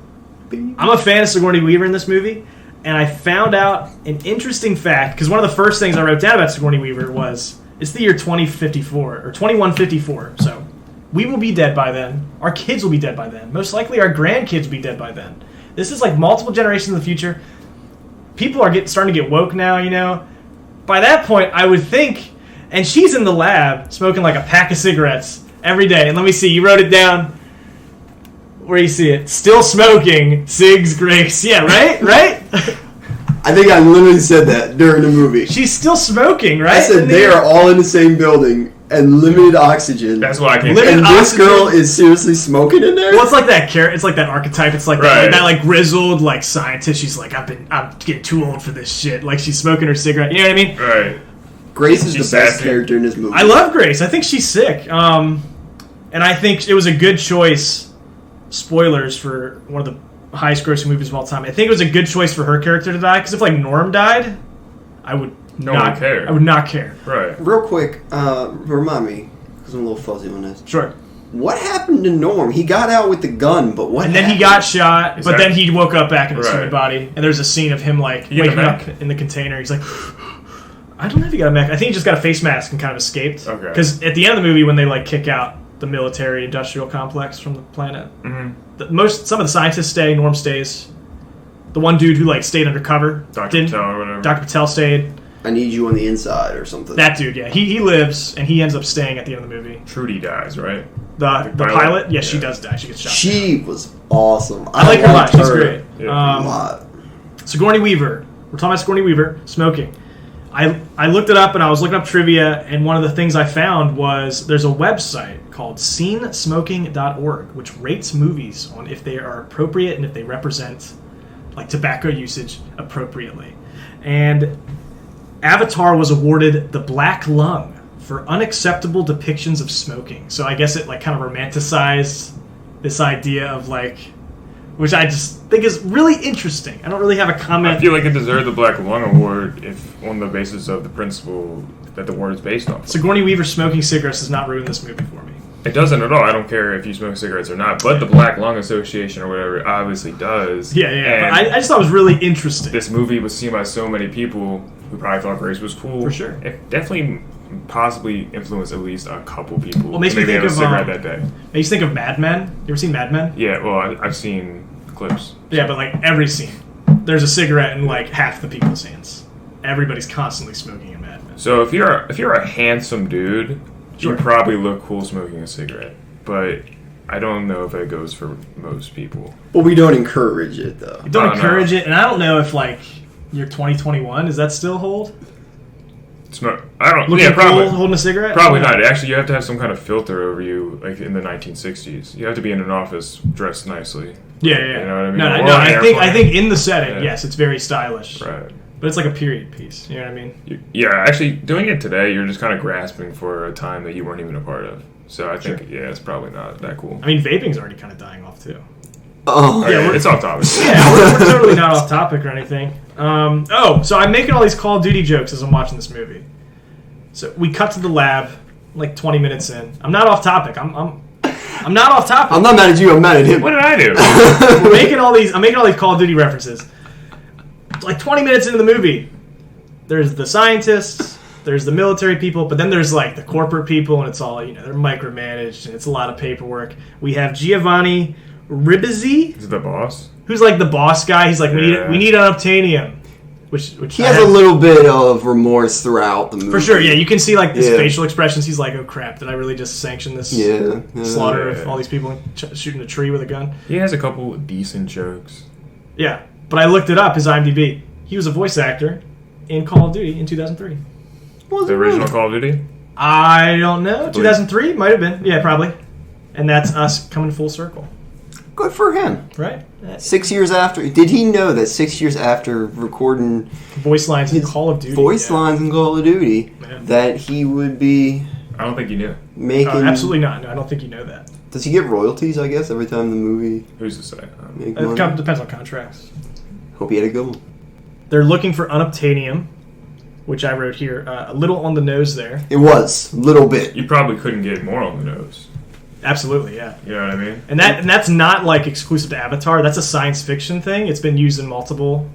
I'm a fan of Sigourney Weaver in this movie, and I found out an interesting fact, because one of the first things I wrote down about Sigourney Weaver was, it's the year 2054, or 2154, so we will be dead by then. Our kids will be dead by then. Most likely our grandkids will be dead by then. This is like multiple generations in the future. People are starting to get woke now, you know. By that point, I would think, and she's in the lab smoking like a pack of cigarettes every day. And let me see, you wrote it down. Where you see it? Still smoking, Sig's Grace. Yeah, right? Right? I think I literally said that during the movie. She's still smoking, right? I said they are all in the same building and limited oxygen. That's why I came. Limited And this oxygen? girl is seriously smoking in there? Well, it's like that it's like that archetype. It's like Right. that like grizzled like scientist. She's like, I'm getting too old for this shit. Like she's smoking her cigarette. You know what I mean? Right. Grace is She's the best sassy. character in this movie. I love Grace. I think she's sick. And I think it was a good choice. Spoilers for one of the highest grossing movies of all time. I think it was a good choice for her character to die, because if like Norm died, I would No one not would care. I would not care. Right. Real quick, remind me, because I'm a little fuzzy on this. Sure. What happened to Norm? He got out with the gun, but what And then he happened? got shot, but then Exactly. he woke up back in his Right. human body. And there's a scene of him like He got a waking up mech? in the container. He's like, I don't know if he got a mech. I think he just got a face mask and kind of escaped. Okay. Because at the end of the movie, when they like kick out the military industrial complex from the planet, some of the scientists stay. Norm stays. The one dude who like stayed undercover Dr. Patel or whatever. Dr. Patel stayed. I need you on the inside or something. That dude, yeah. He lives, and he ends up staying at the end of the movie. Trudy dies, right? The pilot? Yeah, she does die. She gets shot. She was awesome. I like her a lot. She's great. Yeah, a lot. Sigourney Weaver. We're talking about Sigourney Weaver smoking. I looked it up, and I was looking up trivia, and one of the things I found was there's a website called SeenSmoking.org, which rates movies on if they are appropriate and if they represent like tobacco usage appropriately. And Avatar was awarded the Black Lung for unacceptable depictions of smoking. So I guess it like kind of romanticized this idea of like, which I just think is really interesting. I don't really have a comment. I feel like it deserved the Black Lung Award if on the basis of the principle that the award is based on. Sigourney Weaver smoking cigarettes does not ruin this movie for me. It doesn't at all. I don't care if you smoke cigarettes or not. But the Black Lung Association or whatever obviously does. Yeah. But I just thought it was really interesting. This movie was seen by so many people who probably thought Grace was cool. For sure. It definitely possibly influenced at least a couple people. Well, makes me think of a cigarette that day. Makes you think of Mad Men. You ever seen Mad Men? Yeah, well, I've seen clips. Yeah, but like every scene, there's a cigarette in like half the people's hands. Everybody's constantly smoking in Mad Men. So if you're a handsome dude, sure, you probably look cool smoking a cigarette. But I don't know if it goes for most people. Well, we don't encourage it though. You don't encourage it, and I don't know if like you're 2021. Does that still hold? I don't. Looking cool holding a cigarette? Probably not. Actually, you have to have some kind of filter over you, like in the 1960s. You have to be in an office dressed nicely. Yeah. You know what I mean? No. I think in the setting, yes, it's very stylish. Right. But it's like a period piece. You know what I mean? Yeah. Actually, doing it today, you're just kind of grasping for a time that you weren't even a part of. So I think, yeah, it's probably not that cool. I mean, vaping's already kind of dying off too. Oh, yeah, it's off topic. Yeah, we're totally not off topic or anything. So I'm making all these Call of Duty jokes as I'm watching this movie. So we cut to the lab, like 20 minutes in. I'm not off topic. I'm not off topic. I'm not mad at you. I'm mad at him. What did I do? I'm making all these Call of Duty references. Like 20 minutes into the movie, there's the scientists, there's the military people, but then there's like the corporate people, and it's all, you know, they're micromanaged, and it's a lot of paperwork. We have Giovanni Ribisi. Is the boss? Who's like the boss guy. He's like, we need unobtainium. Which he has a little bit of remorse throughout the movie. For sure, yeah. You can see like his facial expressions. He's like, oh crap, did I really just sanction this slaughter of all these people shooting a tree with a gun? He has a couple of decent jokes. Yeah, but I looked it up, his IMDb. He was a voice actor in Call of Duty in 2003. The original Call of Duty? I don't know. 2003? Might have been. Yeah, probably. And that's us coming full circle. Good for him. Right? 6 years after. Did he know that 6 years after recording voice lines in Call of Duty? Lines in Call of Duty, that he would be... I don't think he knew. Making... absolutely not. No, I don't think you know that. Does he get royalties, I guess, every time the movie... Who's to say? It depends on contracts. Hope he had a good one. They're looking for unobtainium, which I wrote here. A little on the nose there. It was. A little bit. You probably couldn't get more on the nose. Absolutely, yeah. You know what I mean? And that's not like exclusive to Avatar. That's a science fiction thing. It's been used in multiple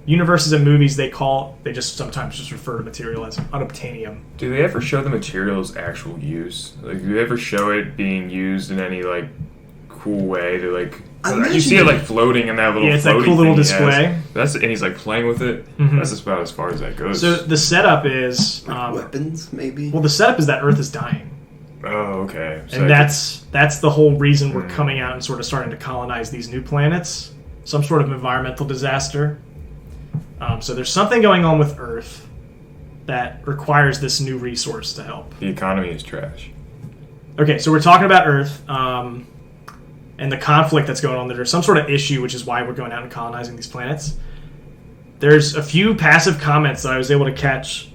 universes and movies. They just sometimes just refer to material as unobtainium. Do they ever show the material's actual use? Like, do they ever show it being used in any like cool way to like? You see it like floating in that little it's that cool little display. And he's like playing with it. Mm-hmm. That's about as far as that goes. So the setup is weapons, maybe. Well, the setup is that Earth is dying. Oh, okay. So and that's the whole reason we're coming out and sort of starting to colonize these new planets. Some sort of environmental disaster. So there's something going on with Earth that requires this new resource to help. The economy is trash. Okay, so we're talking about Earth and the conflict that's going on there. There's some sort of issue, which is why we're going out and colonizing these planets. There's a few passive comments that I was able to catch.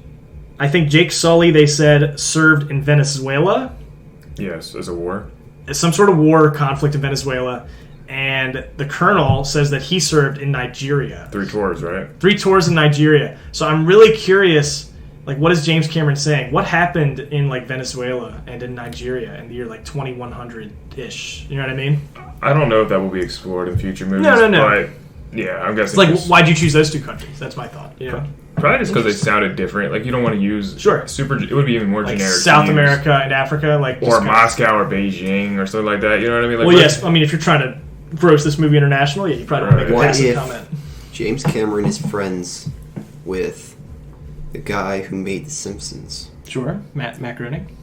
I think Jake Sully, they said, served in Venezuela. Yes, as a war. Some sort of war conflict in Venezuela. And the colonel says that he served in Nigeria. 3 tours, right? 3 tours in Nigeria. So I'm really curious, like, what is James Cameron saying? What happened in, like, Venezuela and in Nigeria in the year, like, 2100-ish? You know what I mean? I don't know if that will be explored in future movies. No. But, yeah, I'm guessing. It's like, why'd you choose those 2 countries? That's my thought, you know? Probably just because they sounded different. Like, you don't want to use super. It would be even more like generic. South America and Africa, like, or Moscow or Beijing or something like that. You know what I mean? Like, well, yes. I mean, if you're trying to gross this movie international, yeah, you probably don't make a passive comment. James Cameron is friends with The guy who made The Simpsons. Sure, Matt Groening.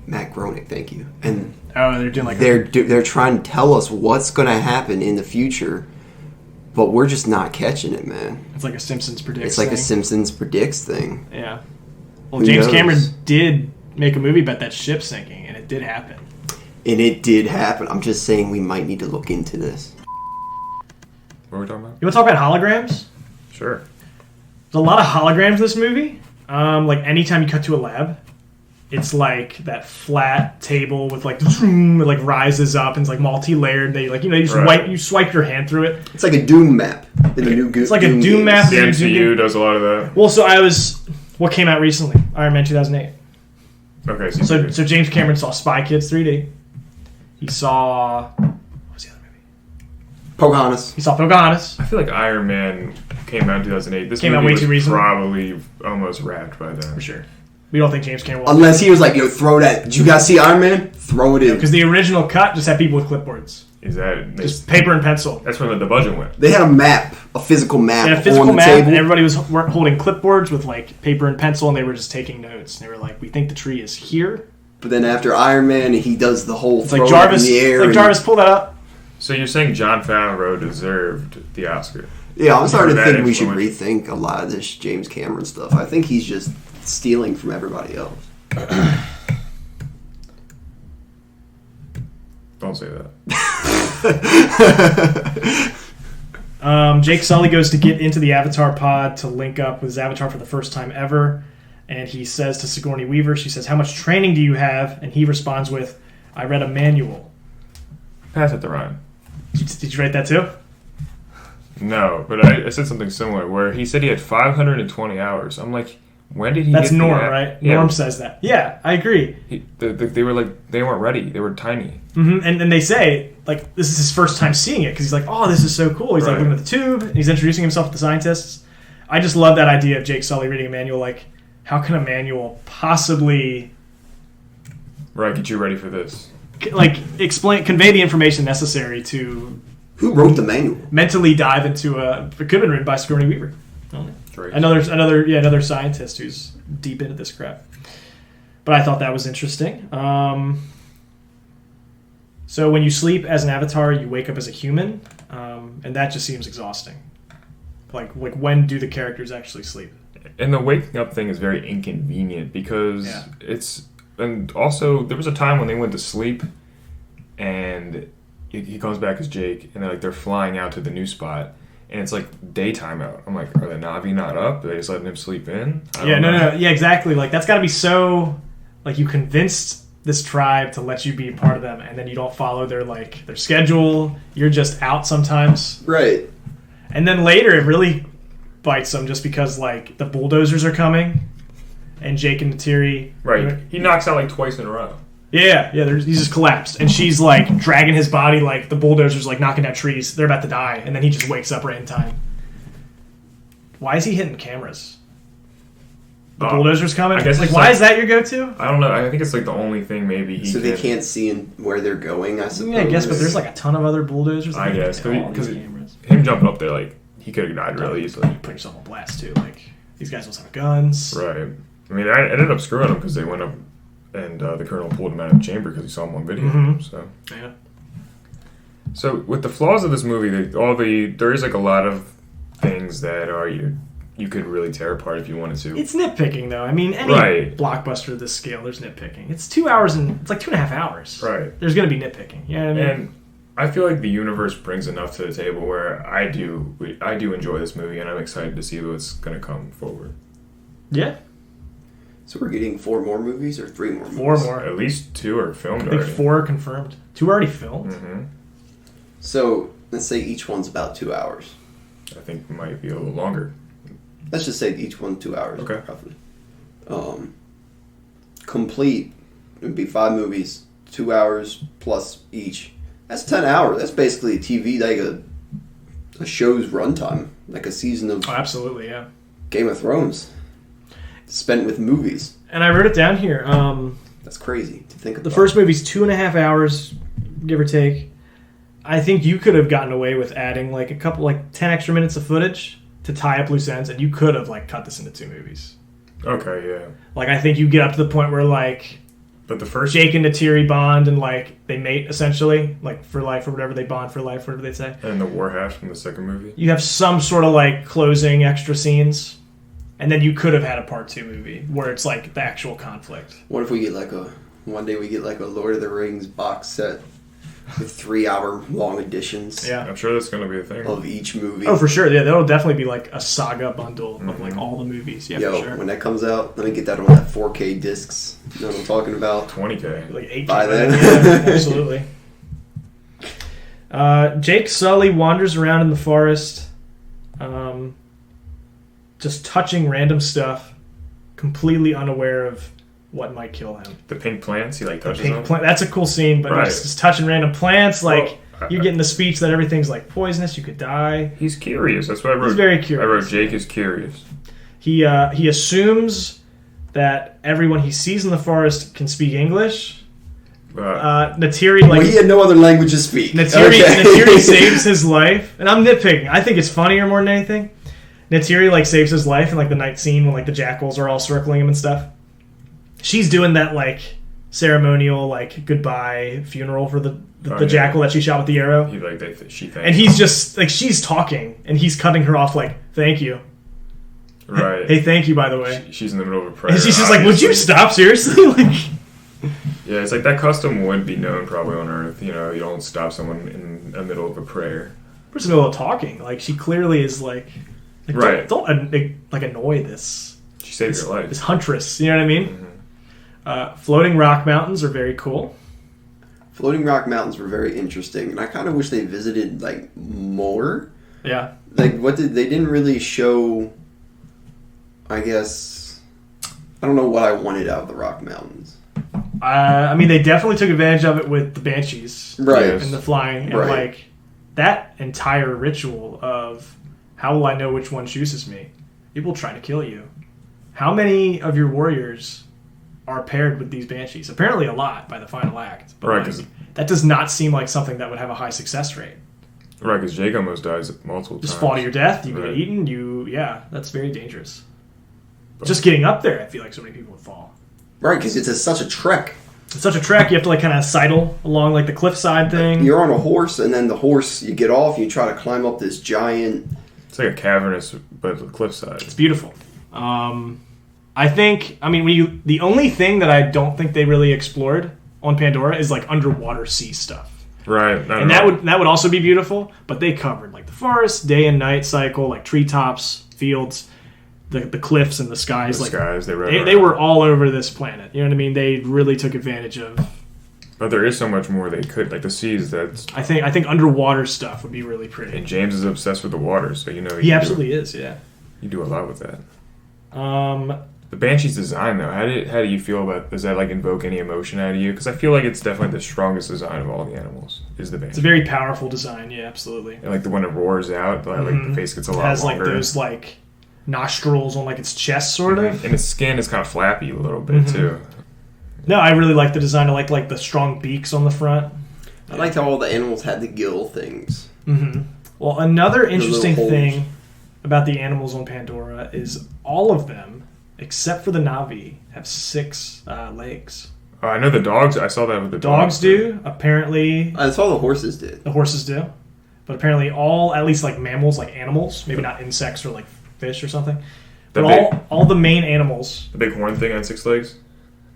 Matt Groening, thank you. And they're doing like they're trying to tell us what's going to happen in the future, but we're just not catching it, man. It's like a Simpsons predicts. It's like a Simpsons predicts thing. Yeah. Well, James Cameron did make a movie about that ship sinking, and it did happen. And it did happen. I'm just saying we might need to look into this. What are we talking about? You want to talk about holograms? Sure. There's a lot of holograms in this movie. Like anytime you cut to a lab, it's like that flat table with like it like rises up and it's like multi-layered. They like you swipe your hand through it. It's like a Doom map in the new Doom. It's like a Doom map. The MCU does a lot of that. Well, so what came out recently? Iron Man 2008. Okay. So James Cameron saw Spy Kids 3D. He saw what was the other movie? Pocahontas. He saw Pocahontas. I feel like Iron Man came out in 2008. This came movie out way was too recently. Probably almost wrapped by then. For sure. We don't think James Cameron. Unless he was like, "Yo, throw that." Did you guys see Iron Man? Throw it in. Because the original cut just had people with clipboards. Is that just paper and pencil? That's where the budget went. They had a map, a physical map, on the map, table, and everybody was holding clipboards with like paper and pencil, and they were just taking notes. And they were like, "We think the tree is here." But then after Iron Man, he does the whole throw like Jarvis, in the air. Like Jarvis, pull that up. So you're saying Jon Favreau deserved the Oscar? Yeah, I'm starting to think we should rethink a lot of this James Cameron stuff. I think he's just stealing from everybody else. Don't say that. Jake Sully goes to get into the Avatar pod to link up with his Avatar for the first time ever. And he says to Sigourney Weaver, she says, "How much training do you have?" And he responds with, "I read a manual." Pass it to Ryan. Did you write that too? No, but I said something similar where he said he had 520 hours. I'm like, when did he That's get Norm, right? Yeah. Norm says that. Yeah, I agree. They were like, they weren't ready. They were tiny. Mm-hmm. And they say, like, this is his first time seeing it because he's like, "Oh, this is so cool." He's like looking at the tube, and he's introducing himself to the scientists. I just love that idea of Jake Sully reading a manual. Like, how can a manual possibly get you ready for this? Like, convey the information necessary to... Who wrote the manual? Mentally dive into it could have been written by Sigourney Weaver. Another scientist who's deep into this crap. But I thought that was interesting. So when you sleep as an avatar, you wake up as a human, and that just seems exhausting. Like when do the characters actually sleep? And the waking up thing is very inconvenient because it's... And also, there was a time when they went to sleep, and he comes back as Jake, and they're flying out to the new spot, and it's like daytime out. I'm like, are the Na'vi not up? Are they just letting him sleep in? No, exactly. Like, that's got to be so... Like, you convinced this tribe to let you be a part of them, and then you don't follow their schedule. You're just out sometimes. Right. And then later, it really bites them just because, like, the bulldozers are coming. And Jake and Neytiri... Right. He knocks out, twice in a row. Yeah. He's just collapsed. And she's, dragging his body, the bulldozer's, knocking down trees. They're about to die. And then he just wakes up right in time. Why is he hitting cameras? The bulldozer's coming? I guess why is that your go-to? I don't know. I think it's, the only thing maybe he they can't see where they're going, I suppose. Yeah, I guess, but there's, a ton of other bulldozers. I guess. Because him jumping up there, he could have died really easily. You put yourself on blast, too. These guys don't have guns. Right. I mean, I ended up screwing him because they went up and the colonel pulled him out of the chamber because he saw him on video. Mm-hmm. So yeah. So with the flaws of this movie, there is a lot of things that are you could really tear apart if you wanted to. It's nitpicking though. I mean, any blockbuster of this scale, there's nitpicking. It's 2 hours and it's 2.5 hours. Right. There's gonna be nitpicking. You know what I mean? And I feel like the universe brings enough to the table where I do enjoy this movie and I'm excited to see what's gonna come forward. Yeah. So we're getting 4 more movies or 3 more movies? 4 more. At least 2 are filmed already. I think 4 are confirmed. 2 are already filmed. Mm-hmm. So let's say each one's about 2 hours. I think it might be a little longer. Let's just say each one 2 hours. Okay. Roughly. Complete, it would be 5 movies, 2 hours plus each. That's 10 hours. That's basically a TV, a show's runtime. Like a season of... Oh, absolutely, yeah. Game of Thrones. Spent with movies. And I wrote it down here. That's crazy to think about. The first movie's 2.5 hours, give or take. I think you could have gotten away with adding a couple 10 extra minutes of footage to tie up loose ends, and you could have cut this into 2 movies. Okay, yeah. Like, I think you get up to the point where, like, But the first... Jake and Neytiri bond and, like, they mate, essentially, like, for life or whatever. They bond for life, whatever they say. And the war hash from the second movie. You have some sort of, like, closing extra scenes. And then you could have had a part 2 movie where it's, like, the actual conflict. What if we get, like, one day we get, like, a Lord of the Rings box set with 3-hour-long editions Yeah. I'm sure that's going to be a thing. of each movie. Oh, for sure. Yeah, that'll definitely be, like, a saga bundle of, like, all the movies. Yeah, Yo, for sure. when that comes out, let me get that on that 4K discs. You know what I'm talking about? 20K. Like 18 By by then. Yeah, absolutely. Jake Sully wanders around in the forest, just touching random stuff, completely unaware of what might kill him. The pink plants, he like The touches pink them. plant, that's a cool scene, but Right. he's just touching random plants. Like, Well, you're getting the speech that everything's like poisonous, you could die. He's curious. That's what I wrote. He's very I curious. wrote Jake is curious. He assumes that everyone he sees in the forest can speak English. Neytiri, like, Well, he had no other language to speak. Neytiri saves his life, and I'm nitpicking. I think it's funnier more than anything. Neytiri, like, saves his life in, like, the night scene when, like, the jackals are all circling him and stuff. She's doing that, like, ceremonial, like, goodbye funeral for the jackal that she shot with the arrow. He like she thanks And he's just, like, she's talking, and he's cutting her off, like, thank you. right. Hey, thank you, by the way. She's in the middle of a prayer. And she's just like, would you obviously. stop, seriously? Like, Yeah, it's like that custom wouldn't be known probably on Earth. You know, you don't stop someone in the middle of a prayer. we're just in the middle of talking. Like, she clearly is, like Right. don't like, annoy this. She saved your life. This huntress, you know what I mean? Mhm. Floating rock mountains are very cool. Floating Rock Mountains were very interesting, and I kind of wish they visited, like, more. Yeah. Like, they didn't really show, I guess, I don't know what I wanted out of the Rock Mountains. I mean, they definitely took advantage of it with the Banshees. Right. Yes. And the flying. And, Right. like, that entire ritual of how will I know which one chooses me? People trying to kill you. How many of your warriors are paired with these Banshees? Apparently a lot by the final act. But Right, like, 'cause- that does not seem like something that would have a high success rate. Right, because Jake almost dies multiple times. Just fall to your death, you Right. get eaten, yeah, that's very dangerous. Just getting up there, I feel like so many people would fall. Right, because it's such a trek. It's such a trek, you have to like kind of sidle along like the cliffside thing. You're on a horse, and then the horse, you get off, and you try to climb up this giant... It's like a cavernous, but cliffside. It's beautiful. I think, I mean, the only thing that I don't think they really explored on Pandora is like underwater sea stuff. Right. And that would also be beautiful, but they covered like the forest, day and night cycle, like treetops, fields, the cliffs and the skies. The like skies, they rode were around. all over this planet. You know what I mean? They really took advantage of. But there is so much more they could. Like the seas, that's... I think underwater stuff would be really pretty. And James is obsessed with the water, so you know... He absolutely is, yeah. You do a lot with that. Um, The Banshee's design, though, how do you feel about... Does that, like, invoke any emotion out of you? Because I feel like it's definitely the strongest design of all the animals, is the Banshee. it's a very powerful design, yeah, absolutely. And, like, the one that roars out, like, Mhm. the face gets a It lot has longer. like those like nostrils on like its chest, sort of. And its skin is kind of flappy a little bit, Mhm. too. No, I really like the design. I like the strong beaks on the front. I liked how all the animals had the gill things. Mm-hmm. Well, another interesting little holes. thing about the animals on Pandora is all of them, except for the Na'vi, have 6 legs. I know the dogs... I saw that with the Dogs do. Apparently, That's all the horses did. the horses do. But apparently all, at least like mammals, like animals, maybe not insects or like fish or something. The But big- all the main animals, The big horn thing on 6 legs?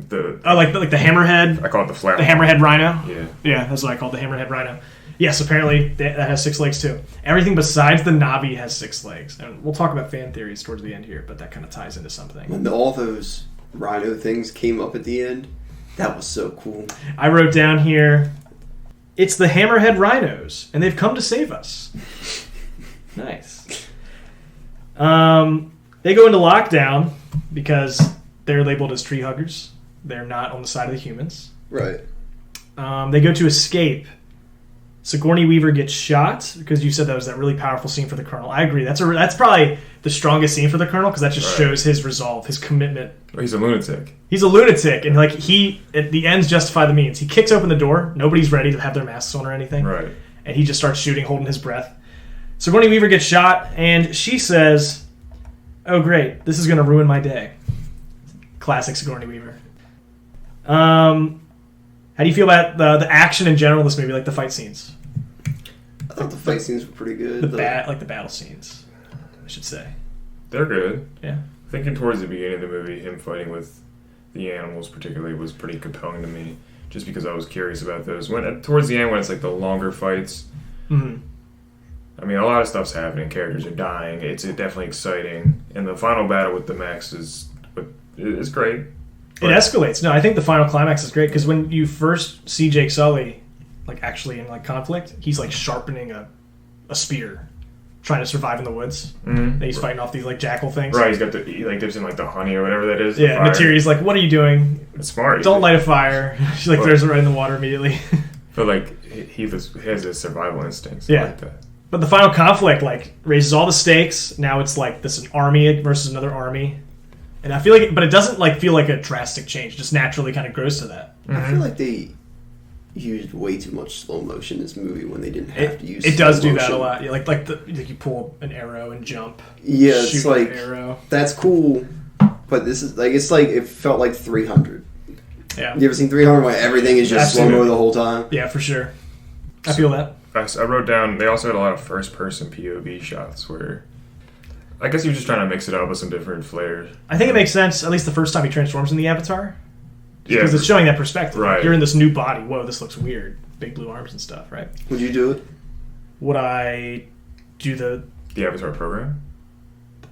like the hammerhead, I call it the flap. the hammerhead rhino. Yeah. Yeah, that's what I call the hammerhead rhino. Yes, apparently that has 6 legs too. Everything besides the Na'vi has 6 legs. And we'll talk about fan theories towards the end here, but that kind of ties into something. When all those rhino things came up at the end, that was so cool. I wrote down here, it's the hammerhead rhinos, and they've come to save us. Nice. They go into lockdown because they're labeled as tree huggers. They're not on the side of the humans. Right. They go to escape. Sigourney Weaver gets shot because you said that was that really powerful scene for the Colonel. I agree. That's probably the strongest scene for the Colonel because that just Right. shows his resolve, his commitment. Oh, he's a lunatic. He's a lunatic, and like at the ends justify the means. He kicks open the door. Nobody's ready to have their masks on or anything, Right. and he just starts shooting, holding his breath. Sigourney Weaver gets shot, and she says, "Oh great, this is going to ruin my day." Classic Sigourney Weaver. How do you feel about the action in general in this movie, like the fight scenes? I thought the fight scenes were pretty good. The battle scenes, I should say. They're good. Yeah. Thinking towards the beginning of the movie, him fighting with the animals particularly was pretty compelling to me, just because I was curious about those. Towards the end, when it's like the longer fights, Mm-hmm. I mean, a lot of stuff's happening. Characters are dying. It's definitely exciting. And the final battle with the mechs is great. It escalates. No, I think the final climax is great because when you first see Jake Sully, like actually in like conflict, he's like sharpening a spear, trying to survive in the woods. Mm-hmm. And he's fighting off these like jackal things. Right, he like dips in like the honey or whatever that is. Yeah, Materi's like, "What are you doing? It's smart. Don't light a fire." She like throws it right in the water immediately. But like he has his survival instincts. Yeah. Like that. But the final conflict like raises all the stakes. Now it's like this an army versus another army, and I feel like, but it doesn't like feel like a drastic change. It just naturally kind of grows to that. I feel like they used way too much slow motion in this movie when they didn't have to use. It does do motion. that a lot. Yeah, like you pull an arrow and jump. Yeah, it's shoot like an arrow. that's cool, but this is like it felt like 300. Yeah. You ever seen 300 where everything is just slow mo the whole time? Yeah, for sure. I feel that. I wrote down, they also had a lot of first-person POV shots where I guess he was just trying to mix it up with some different flares. I think it makes sense, at least the first time he transforms in the Avatar. Yeah. Because it's showing that perspective. Right. You're in this new body. Whoa, this looks weird. Big blue arms and stuff, right? Would you do it? Would I do The Avatar program?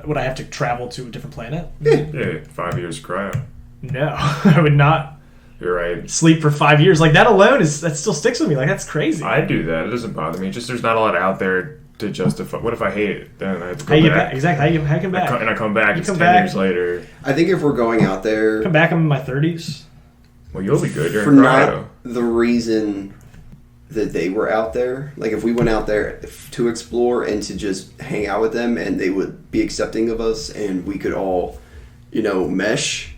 Would I have to travel to a different planet? Yeah, 5 years cryo. No, I would not You're right. sleep for 5 years. Like, that alone, that still sticks with me. Like, that's crazy. I'd do that. It doesn't bother me. Just there's not a lot out there to justify. What if I hate it? Then I have to How go you get back. back? Exactly. How you come back? And I come back. You It's come 10 back. years later. I think if we're going out there, Come back, I'm in my 30s. Well, you'll be good. You're for in not cryo. the reason that they were out there, like if we went out there to explore and to just hang out with them and they would be accepting of us and we could all, mesh.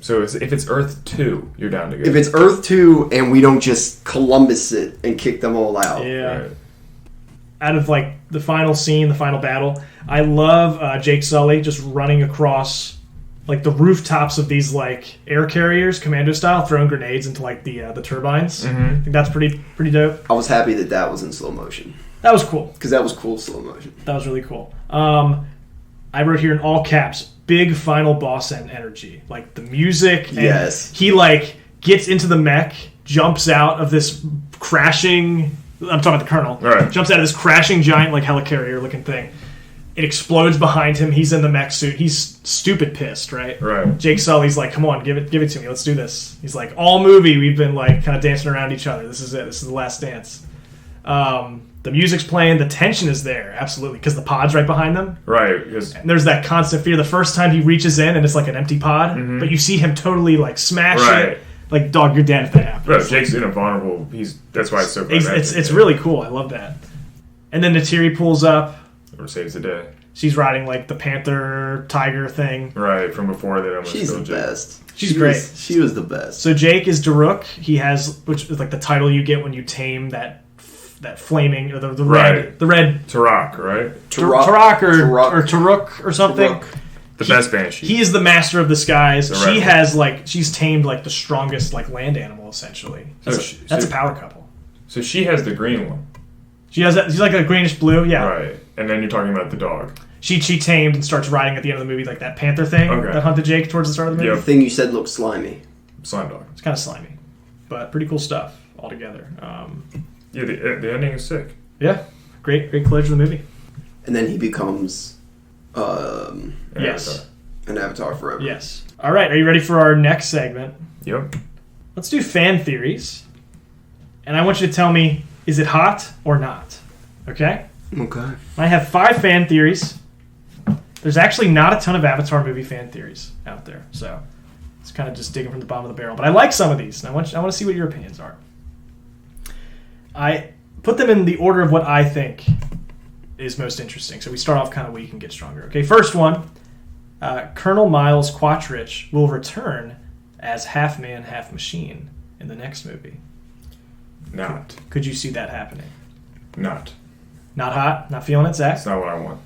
So if it's Earth 2, you're down to go. If it's Earth 2 and we don't just Columbus it and kick them all out. Yeah. Right. Out of like the final scene, the final battle, I love Jake Sully just running across like the rooftops of these like air carriers, commando style, throwing grenades into like the turbines. Mm-hmm. I think that's pretty dope. I was happy that was in slow motion That was cool. because that was cool slow motion. That was really cool. I wrote here in all caps, big final boss end energy. Like the music. And Yes. He like gets into the mech, jumps out of this crashing. I'm talking about the Colonel. Right. Jumps out of this crashing giant like helicarrier looking thing. It explodes behind him. He's in the mech suit. He's stupid pissed, right? Right. Jake Sully's like, "Come on, give it to me. Let's do this." He's like, "All movie, we've been like kind of dancing around each other. This is it. This is the last dance." The music's playing. The tension is there, absolutely, because the pod's right behind them. Right. Because And there's that constant fear. The first time he reaches in and it's like an empty pod, but you see him totally like smash Right. it. Like, dog, you're dead if that happens. Bro, Jake's in a vulnerable. That's why it's so. It's really cool. I love that. And then Natiri pulls up. Or saves the day. She's riding like the panther tiger thing. Right from before that. Almost She's the killed Jake. best. She's great. She was the best. So Jake is Daruk. He has, which is like the title you get when you tame that flaming or the Right. red Turok, right? Turok or Taruk or something. Turok. The best banshee. He is the master of the skies. The She rebel. has like she's tamed like the strongest like land animal essentially. That's a power couple. So she has the green one. She has that. She's like a greenish blue. Yeah. Right. And then you're talking about the dog. She tamed and starts riding at the end of the movie like that panther thing Okay. that hunted Jake towards the start of the movie. Yep. The thing you said looked slimy. Slime dog. It's kind of slimy, but pretty cool stuff altogether. Yeah, the ending is sick. Yeah, great closure of the movie. And then he becomes And Yes. Avatar. an avatar forever. Yes. All right, are you ready for our next segment? Yep. Let's do fan theories. And I want you to tell me, is it hot or not? Okay? Okay. I have 5 fan theories. There's actually not a ton of Avatar movie fan theories out there. So it's kind of just digging from the bottom of the barrel. But I like some of these. And I want to see what your opinions are. I put them in the order of what I think is most interesting. So we start off kind of weak and get stronger. Okay, first one. Colonel Miles Quattrich will return as half man, half machine in the next movie. Not. Could you see that happening? Not. Not hot? Not feeling it, Zach? That's not what I want.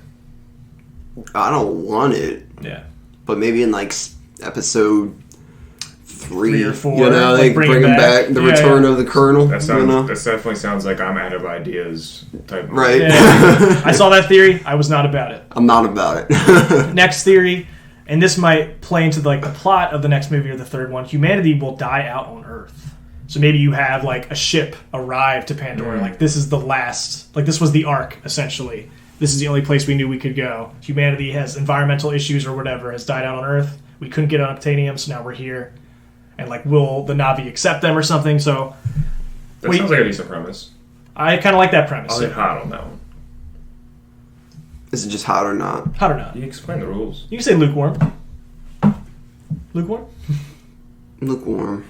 I don't want it, Yeah. but maybe in like episode 3 or 4. You know, they bring him back. The return of the Colonel. That definitely sounds like I'm out of ideas type of Right. Yeah. I saw that theory. I was not about it. I'm not about it. Next theory, and this might play into the plot of the next movie or the third one. Humanity will die out on Earth. So maybe you have a ship arrive to Pandora. This is the last. This was the Ark essentially. This is the only place we knew we could go. Humanity has environmental issues or whatever, has died out on Earth. We couldn't get unobtainium, so now we're here. And will the Na'vi accept them or something? So that sounds like a decent premise. I kind of like that premise. I'll get hot on that one. Is it just hot or not? Hot or not? You explain the rules. You can say lukewarm. Lukewarm? Lukewarm.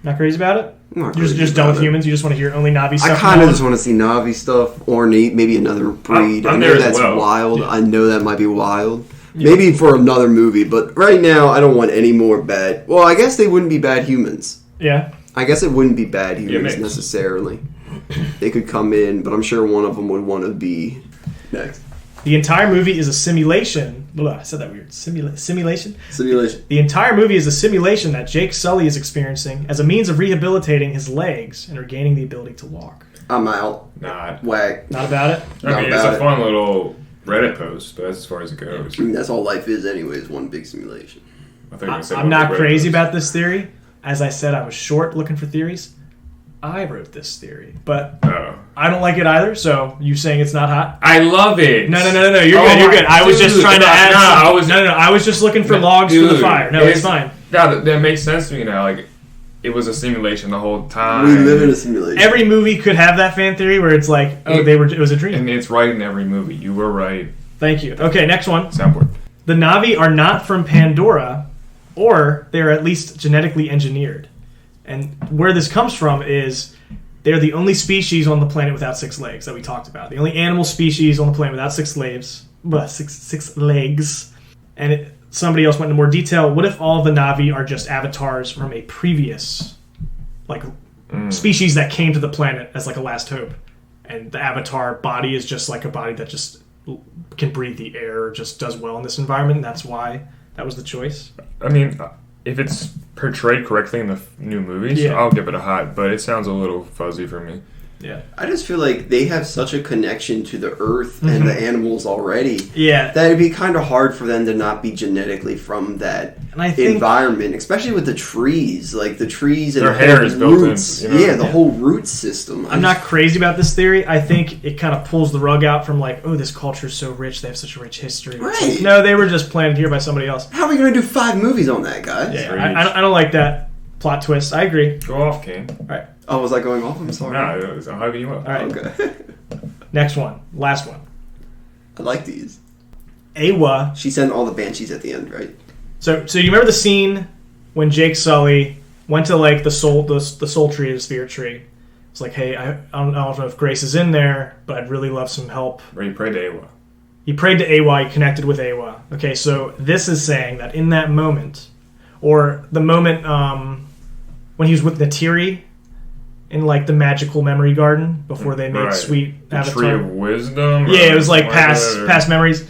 Not crazy about it? Not You're just done with humans? You just want to hear only Na'vi stuff? I kind of just want to see Na'vi stuff or maybe another breed. I know that's wild. Yeah. I know that might be wild. Yeah. Maybe for another movie, but right now I don't want any more bad... Well, I guess they wouldn't be bad humans. Yeah. I guess it wouldn't be bad humans necessarily. They could come in, but I'm sure one of them would want to be next. The entire movie is a simulation. Ugh, I said that weird. Simulation? Simulation. The entire movie is a simulation that Jake Sully is experiencing as a means of rehabilitating his legs and regaining the ability to walk. I'm out. Whack. Not about it? I mean, it's a fun little Reddit post, but that's as far as it goes. I mean, that's all life is anyway, is one big simulation. I'm not crazy about this theory. As I said, I was short looking for theories. I wrote this theory, but I don't like it either, so you saying it's not hot? I love it. No, you're good. I was just trying to add I was just looking for logs for the fire. No, it's fine. No, that makes sense to me now. It was a simulation the whole time. We live in a simulation. Every movie could have that fan theory where it's it was a dream. And it's right in every movie. You were right. Thank you. Okay, next one. Soundboard. The Na'vi are not from Pandora, or they're at least genetically engineered. And where this comes from is they're the only species on the planet without 6 legs that we talked about. The only animal species on the planet without 6 legs. And somebody else went into more detail. What if all of the Na'vi are just avatars from a previous species that came to the planet as a last hope? And the avatar body is just a body that just can breathe the air, just does well in this environment. That's why that was the choice. I mean, if it's portrayed correctly in the new movies, I'll give it a hot, but it sounds a little fuzzy for me. Yeah. I just feel like they have such a connection to the earth and the animals already. Yeah. That it'd be kind of hard for them to not be genetically from that environment, especially with the trees. The trees and their hair is built roots. in. The whole root system. I'm not crazy about this theory. I think it kind of pulls the rug out from this culture is so rich, they have such a rich history. Right. No, they were just planted here by somebody else. How are we going to do 5 movies on that, guys? Yeah, I don't like that plot twist. I agree. Go off, Kane. All right. Oh, was I going off? I'm sorry. No, I'm hyping you up. All right. Okay. Next one. Last one. I like these. Awa. She sent all the banshees at the end, right? So you remember the scene when Jake Sully went to the soul tree, the spirit tree? It's hey, I don't know if Grace is in there, but I'd really love some help. Or you prayed to Awa. He prayed to Awa. He connected with Awa. Okay, so this is saying that in that moment, or the moment when he was with Natiri in the magical memory garden before they made sweet the Avatar. Tree of Wisdom? Yeah, it was past memories.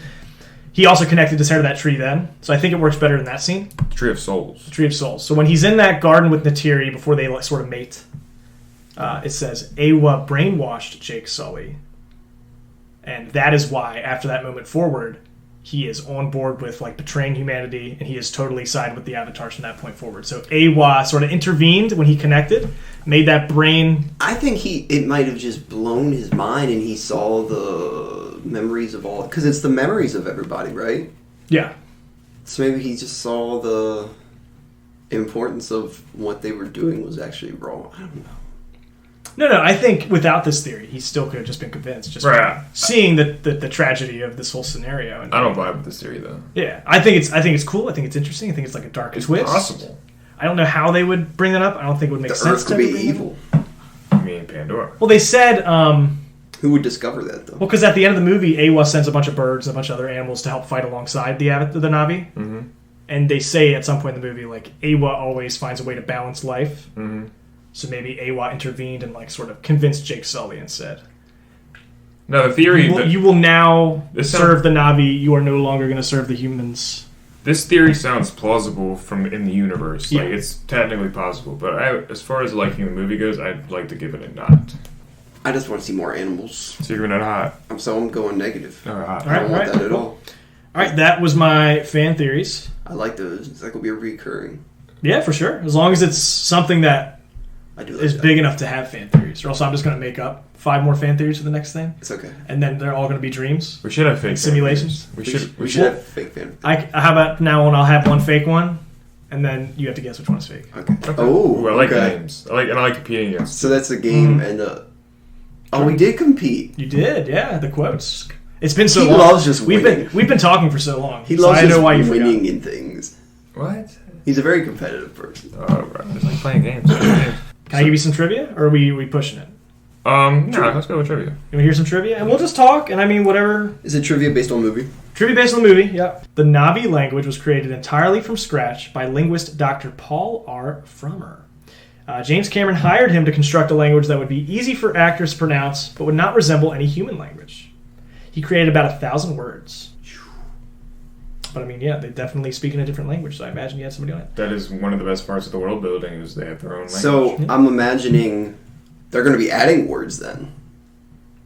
He also connected his hair to that tree then, so I think it works better in that scene. Tree of Souls. Tree of Souls. So when he's in that garden with Natiri before they sort of mate, it says Awa brainwashed Jake Sully, and that is why after that moment forward, he is on board with betraying humanity, and he is totally sided with the avatars from that point forward. So Awa sort of intervened when he connected, made that brain. I think it might have just blown his mind, and he saw the memories of all, because it's the memories of everybody, right? Yeah. So maybe he just saw the importance of what they were doing was actually wrong. I don't know. No. I think without this theory, he still could have just been convinced, just seeing the tragedy of this whole scenario. And, I don't vibe with this theory though. Yeah, I think it's cool. I think it's interesting. I think it's a dark twist. It's possible. I don't know how they would bring that up. I don't think it would make sense. The Earth could be evil. I mean, Pandora. Well, they said. Who would discover that though? Well, because at the end of the movie, Awa sends a bunch of birds and a bunch of other animals to help fight alongside the Na'vi. Mm-hmm. And they say at some point in the movie, Awa always finds a way to balance life. Mm-hmm. So maybe Awa intervened and sort of convinced Jake Sully and said, "No, the theory you will now serve the Na'vi. You are no longer going to serve the humans." This theory sounds plausible from in the universe. Yeah. Like, it's technically possible. But as far as liking the movie goes, I'd like to give it a not. I just want to see more animals. So you're giving it a hot. I'm going negative. Or a hot. I don't want that at all. All right, that was my fan theories. I like those. That could be a recurring. Yeah, for sure. As long as it's something that I do like is that. big enough to have fan theories, or else I'm just going to make up 5 more fan theories for the next thing, It's okay. and then they're all going to be dreams. We should have fake Simulations? fan theories. We should have fake fan. How about now on? I'll have one fake one, and then you have to guess which one's fake. Okay. Okay. Oh, Ooh, I like okay. names. I like competing against. So that's a game, Mm-hmm. and we did compete. You did, yeah. The quotes. It's been so He long. loves just we've winning. been talking for so long. He so loves I know just why you winning forgot. in things. What? He's a very competitive person. Oh, right. It's like playing games. Can I give you some trivia, or are we pushing it? No, let's go with trivia. You want to hear some trivia? And we'll just talk, and I mean, whatever. Is it trivia based on movie? Trivia based on the movie, yep. The Navi language was created entirely from scratch by linguist Dr. Paul R. Frommer. James Cameron hired him to construct a language that would be easy for actors to pronounce, but would not resemble any human language. He created about 1,000 words. But I mean, yeah, they definitely speak in a different language, so I imagine you had somebody on it. That is one of the best parts of the world building is they have their own language. So I'm imagining they're going to be adding words then.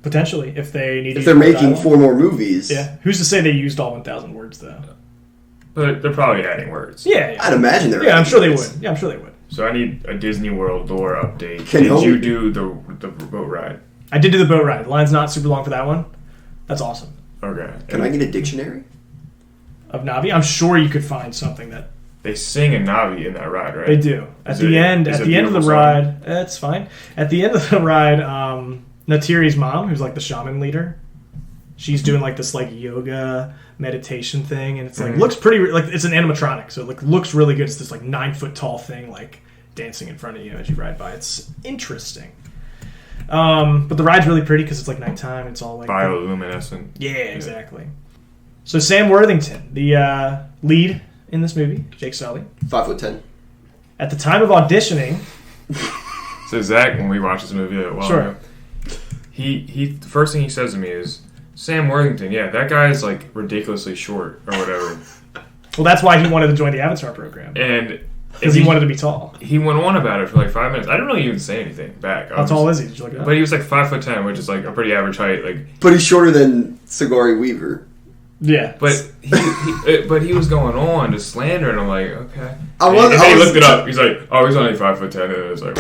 Potentially, if they need to If they're use more making dialogue. 4 more movies, Yeah. Who's to say they used all 1,000 words, though? But they're probably adding words. Yeah, yeah. I'd imagine they're. Yeah, I'm adding sure they words. would. Yeah, I'm sure they would. So I need a Disney World lore update. Can Did only- you do the boat ride? I did do the boat ride. The line's not super long for that one. That's awesome. Okay. Can I get a dictionary? Of Navi, I'm sure you could find something that They sing in Navi in that ride, right? they do. At Is the it- end, is at it the end of the beautiful ride, that's fine. At the end of the ride, Natiri's mom, who's like the shaman leader, she's doing like this like yoga meditation thing, and it's like looks pretty like it's an animatronic, so it like looks really good. It's this like 9-foot tall thing like dancing in front of you as you ride by. It's interesting. But the ride's really pretty because it's like nighttime. It's all like Bioluminescent. yeah, exactly. So Sam Worthington, the lead in this movie, Jake Sully, 5'10". at the time of auditioning, So Zach, when we watched this movie a while Sure. ago, the first thing he says to me is, Sam Worthington, yeah, that guy is like ridiculously short or whatever. well, that's why he wanted to join the Avatar program And because he wanted to be tall. He went on about it for like 5 minutes. I didn't really even say anything back. How tall is he? Did you look it up? But he was like 5'10", which is like a pretty average height. Like, But he's shorter than Sigourney Weaver. Yeah, but he was going on to slander, and I'm like, okay. I And was- then I he was- looked it up. He's like, oh, he's only 5'10", and it was like,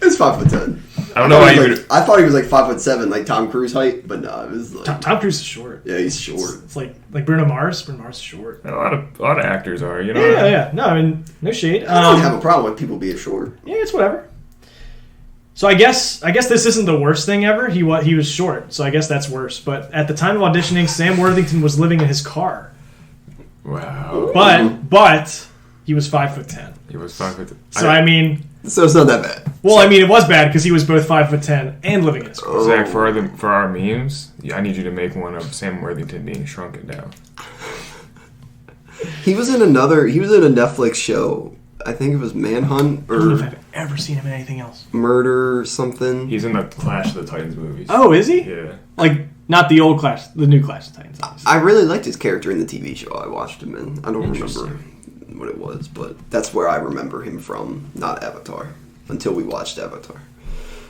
It's 5'10". I don't know why you would. I thought he was like 5'7", like Tom Cruise height, but no, it was like Tom Cruise is short. yeah, he's short. It's like Bruno Mars. Bruno Mars is short. A lot of actors are, you know. Yeah. No, I mean, no shade. I don't have a problem with people being short. Yeah, it's whatever. So I guess this isn't the worst thing ever. He was short, so I guess that's worse. But at the time of auditioning, Sam Worthington was living in his car. Wow. But he was 5'10". He was 5'10". So I mean, So it's not that bad. well, I mean, it was bad because he was both 5'10" and living in his car. Zach, for our memes, I need you to make one of Sam Worthington being shrunken down. He was in a Netflix show. I think it was Manhunt I don't know if or I've ever seen him in anything else. Murder or something. He's in the Clash of the Titans movies. Oh, is he? Yeah. Like not the old Clash, the new Clash of Titans. Obviously. I really liked his character in the TV show I watched him in. I don't remember Interesting. what it was, but that's where I remember him from, not Avatar, until we watched Avatar.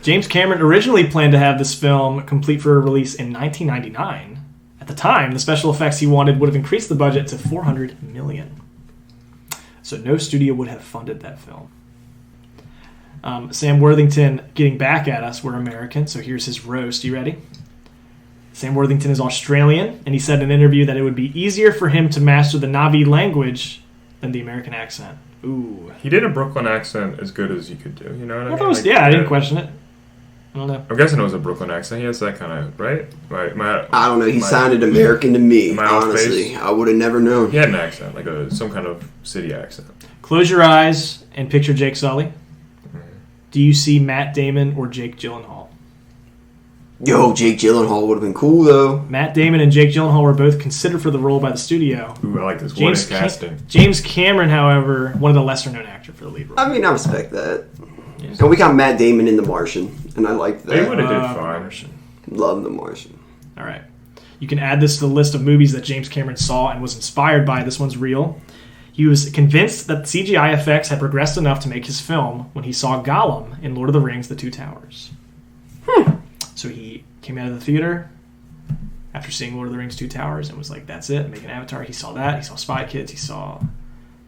James Cameron originally planned to have this film complete for release in 1999. At the time, the special effects he wanted would have increased the budget to $400 million. So no studio would have funded that film. Sam Worthington getting back at us. We're American, so here's his roast. You ready? Sam Worthington is Australian, and he said in an interview that it would be easier for him to master the Navi language than the American accent. Ooh. He did a Brooklyn accent as good as you could do. You know what I I mean? thought it was, Like, yeah, I didn't question it. I don't know. I'm guessing it was a Brooklyn accent. He has that kind of, right? I don't know. He sounded American to me, Am I off honestly. base? I would have never known. He had an accent, like some kind of city accent. Close your eyes and picture Jake Sully. Do you see Matt Damon or Jake Gyllenhaal? Yo, Jake Gyllenhaal would have been cool, though. Matt Damon and Jake Gyllenhaal were both considered for the role by the studio. Ooh, I like this. What a casting. James Cameron, however, one of the lesser-known actor for the lead role. I mean, I respect that. Yes. And we got Matt Damon in The Martian, and I liked They that. would have did The fine. Martian. Love The Martian. All right. You can add this to the list of movies that James Cameron saw and was inspired by. This one's real. He was convinced that CGI effects had progressed enough to make his film when he saw Gollum in Lord of the Rings: The Two Towers. So he came out of the theater after seeing Lord of the Rings: Two Towers and was like, that's it, make an Avatar. He saw that. He saw Spy Kids. He saw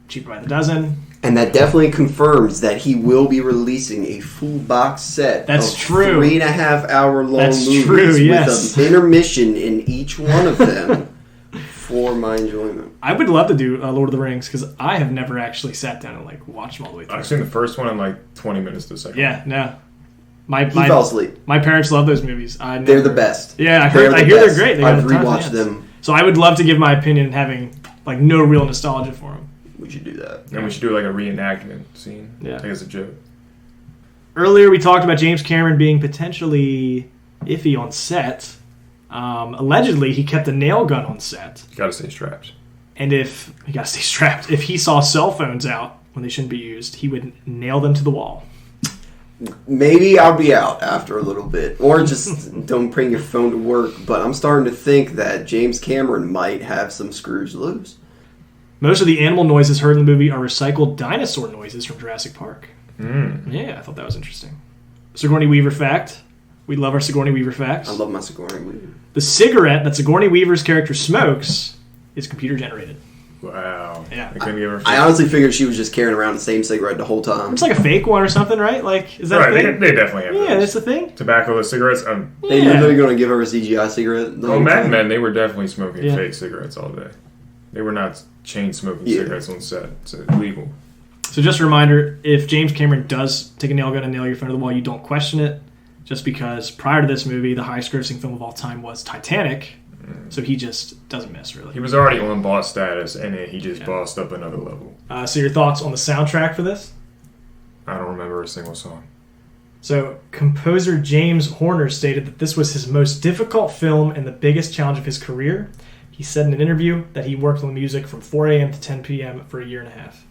Cheaper by the Dozen. And that definitely confirms that he will be releasing a full box set That's of true. 3.5 hour long That's movies true, yes. with an intermission in each one of them for my enjoyment. I would love to do Lord of the Rings because I have never actually sat down and like watched them all the way through. I've seen the first one in like 20 minutes to the second. Yeah, no. He fell asleep. My parents love those movies. They're the best. Yeah, I They're hear they're best. great. They I've got a ton of rewatched fans. them. So I would love to give my opinion having like no real nostalgia for them. We should do that. And we should do like a reenactment scene. Yeah. Like as a joke. Earlier we talked about James Cameron being potentially iffy on set. Allegedly, he kept a nail gun on set. You gotta stay strapped. And if he got to stay strapped, if he saw cell phones out when they shouldn't be used, he would nail them to the wall. Maybe I'll be out after a little bit. Or just don't bring your phone to work. But I'm starting to think that James Cameron might have some screws loose. Most of the animal noises heard in the movie are recycled dinosaur noises from Jurassic Park. Yeah, I thought that was interesting. Sigourney Weaver fact. We love our Sigourney Weaver facts. I love my Sigourney Weaver. The cigarette that Sigourney Weaver's character smokes is computer generated. Wow. Yeah. I couldn't give her. I honestly figured she was just carrying around the same cigarette the whole time. It's like a fake one or something, right? Like, is that Right, a thing? they definitely have Yeah, those. that's the thing. Tobacco-less cigarettes. They knew they were going to give her a CGI cigarette. the Oh, whole Mad time. Men, they were definitely smoking Yeah. fake cigarettes all day. They were not chain smoking Yeah. cigarettes on set. It's illegal. So just a reminder, if James Cameron does take a nail gun and nail your phone to the wall, you don't question it. Just because prior to this movie, the highest grossing film of all time was Titanic. So he just doesn't miss, really. He was already on boss status, and then he just Yeah. bossed up another level. So your thoughts on the soundtrack for this? I don't remember a single song. So composer James Horner stated that this was his most difficult film and the biggest challenge of his career. He said in an interview that he worked on the music from 4 a.m. to 10 p.m. for a year and a half.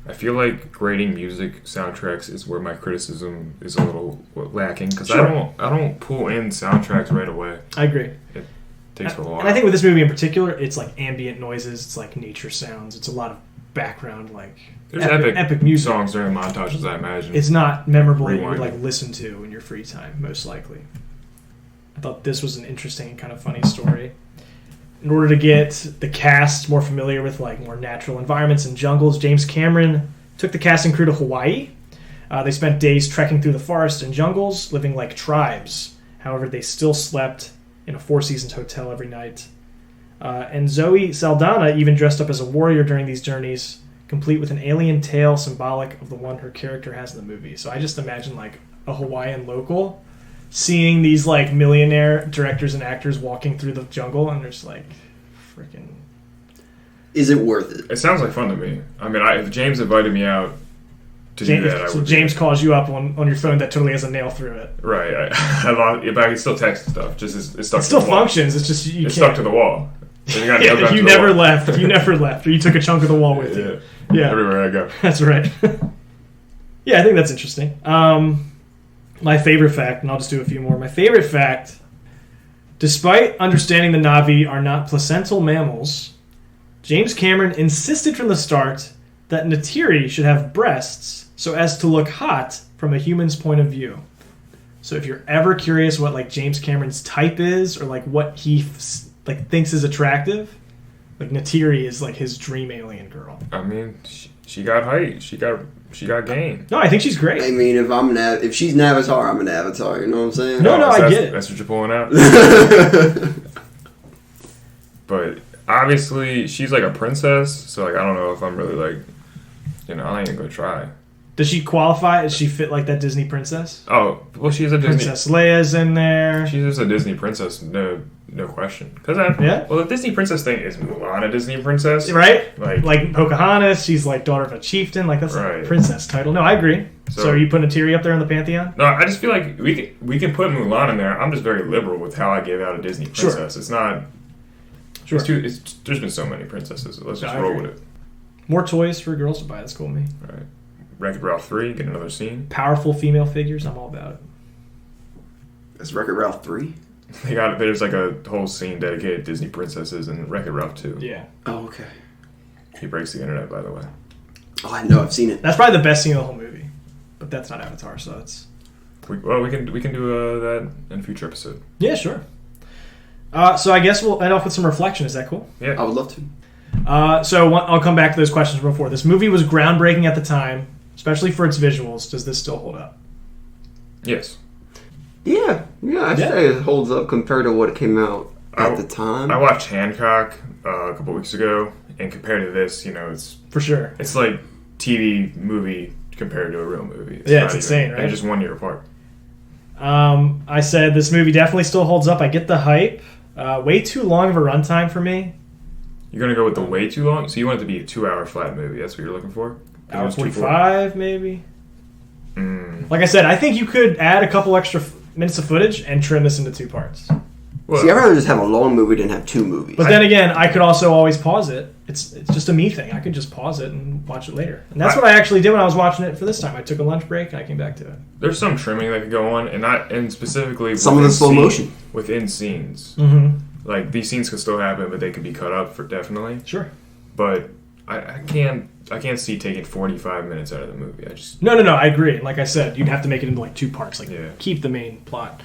I feel like grading music soundtracks is where my criticism is a little lacking because Sure. I don't pull in soundtracks right away. I agree. It takes a while. And I think with this movie in particular, it's like ambient noises, it's like nature sounds, it's a lot of background, like There's epic music. songs during montages, I imagine. It's not memorable that you would Rewind. like listen to in your free time, most likely. I thought this was an interesting and kind of funny story. In order to get the cast more familiar with like more natural environments and jungles, James Cameron took the cast and crew to Hawaii. They spent days trekking through the forest and jungles, living like tribes. However, they still slept in a Four Seasons hotel every night. And Zoe Saldana even dressed up as a warrior during these journeys, complete with an alien tail symbolic of the one her character has in the movie. So I just imagine like a Hawaiian local seeing these like millionaire directors and actors walking through the jungle and they're just like freaking. Is it worth it? It sounds like fun to me. I mean, if James invited me out to do that, I So would. James calls you up on your phone that totally has a nail through it. Right. But I can still text stuff. Just it's stuck. It still to the wall. functions. It's just you It's can't. stuck to the wall. And you got Yeah, nailed down you to the never wall. left. You never left, or you took a chunk of the wall with you. Yeah, Everywhere I go. that's right. Yeah, I think that's interesting. My favorite fact, and I'll just do a few more. My favorite fact: despite understanding the Na'vi are not placental mammals, James Cameron insisted from the start that Neytiri should have breasts so as to look hot from a human's point of view. So if you're ever curious what like James Cameron's type is or like what he like thinks is attractive, like Neytiri is like his dream alien girl. I mean, she got height. She got game. No, I think she's great. I mean, if she's an avatar, I'm an avatar. You know what I'm saying? No, I that's- get it. That's what you're pulling out. But obviously, she's like a princess. So like, I don't know if I'm really like, I ain't gonna try. Does she qualify? Does she fit like that Disney princess? Oh, well, she's a Disney. Princess Leia's in there. She's just a Disney princess, no question. Because Yeah? well, the Disney princess thing is Mulan a Disney princess, Right? Like, Like Pocahontas, she's like daughter of a chieftain. Like that's Right. a princess title. No, I agree. So are you putting Neytiri up there in the pantheon? no, I just feel like we can put Mulan in there. I'm just very liberal with how I give out a Disney Sure. princess. It's not. Sure. There's been so many princesses. Let's just I roll agree. with it. More toys for girls to buy. That's cool with me. All right. Wreck-It Ralph 3, get another scene. Powerful female figures. I'm all about it. That's Wreck-It Ralph 3. There's like a whole scene dedicated to Disney princesses in Wreck-It Ralph 2. Yeah. Oh, okay. He breaks the internet, by the way. Oh, I know. I've seen it. That's probably the best scene of the whole movie. But that's not Avatar, so it's... We can do that in a future episode. Yeah, sure. So I guess we'll end off with some reflection. Is that cool? Yeah. I would love to. I'll come back to those questions before. This movie was groundbreaking at the time, especially for its visuals. Does this still hold up? Yes. Yeah. I'd say it holds up compared to what came out at the time. I watched Hancock a couple weeks ago, and compared to this, it's For sure. it's like TV movie compared to a real movie. It's not insane, right? They're just 1 year apart. I said this movie definitely still holds up. I get the hype. Way too long of a runtime for me. You're gonna go with the way too long, so you want it to be a 2-hour flat movie. That's what you're looking for. Hour 45, maybe. Mm. Like I said, I think you could add a couple extra minutes of footage and trim this into 2 parts. Well, see, I'd rather just have a long movie than have 2 movies. But then again, I could also always pause it. It's just a me thing. I could just pause it and watch it later. And that's what I actually did when I was watching it for this time. I took a lunch break and I came back to it. There's some trimming that could go on, and specifically some of the slow motion within scenes. Mm-hmm. Like these scenes could still happen, but they could be cut up for definitely. Sure. But I can't see taking 45 minutes out of the movie. No. I agree. Like I said, you'd have to make it into like 2 parts. Keep the main plot.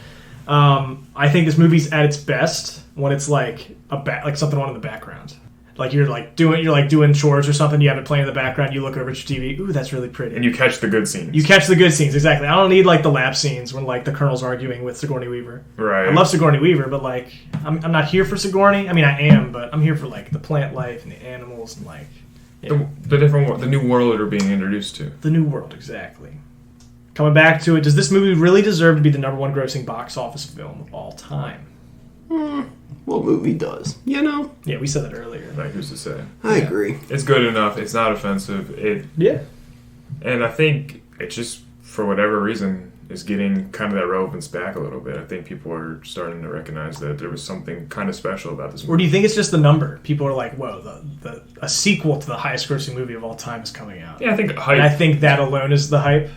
I think this movie's at its best when it's like like something on in the background. Like you're doing chores or something. You have it playing in the background. You look over at your TV. Ooh, that's really pretty. And you catch the good scenes. You catch the good scenes, exactly. I don't need like the lab scenes when like the Colonel's arguing with Sigourney Weaver. Right. I love Sigourney Weaver, but like I'm not here for Sigourney. I mean, I am, but I'm here for like the plant life and the animals and like the new world they're being introduced to. The new world, exactly. Coming back to it, does this movie really deserve to be the #1 grossing box office film of all time? What movie does? Yeah, we said that earlier. Like, who's to say? I agree. It's good enough. It's not offensive. Yeah. And I think it just, for whatever reason, is getting kind of that relevance back a little bit. I think people are starting to recognize that there was something kind of special about this movie. Or do you think it's just the number? People are like, whoa, a sequel to the highest grossing movie of all time is coming out. Yeah, I think hype. And I think that alone is the hype.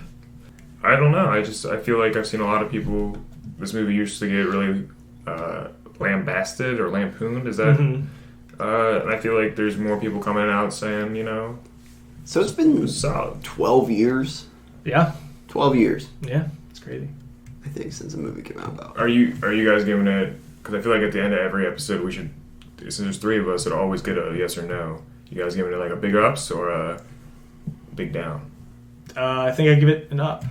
I don't know. I feel like I've seen a lot of people. This movie used to get really lambasted or lampooned. Is that? Mm-hmm. And I feel like there's more people coming out saying, So it's been it was solid. 12 years. Yeah. 12 years. Yeah, it's crazy. I think since the movie came out. About. Are you guys giving it? Because I feel like at the end of every episode we should. Since there's 3 of us, it'll always get a yes or no. You guys giving it like a big ups or a big down? I think I'd give it an up.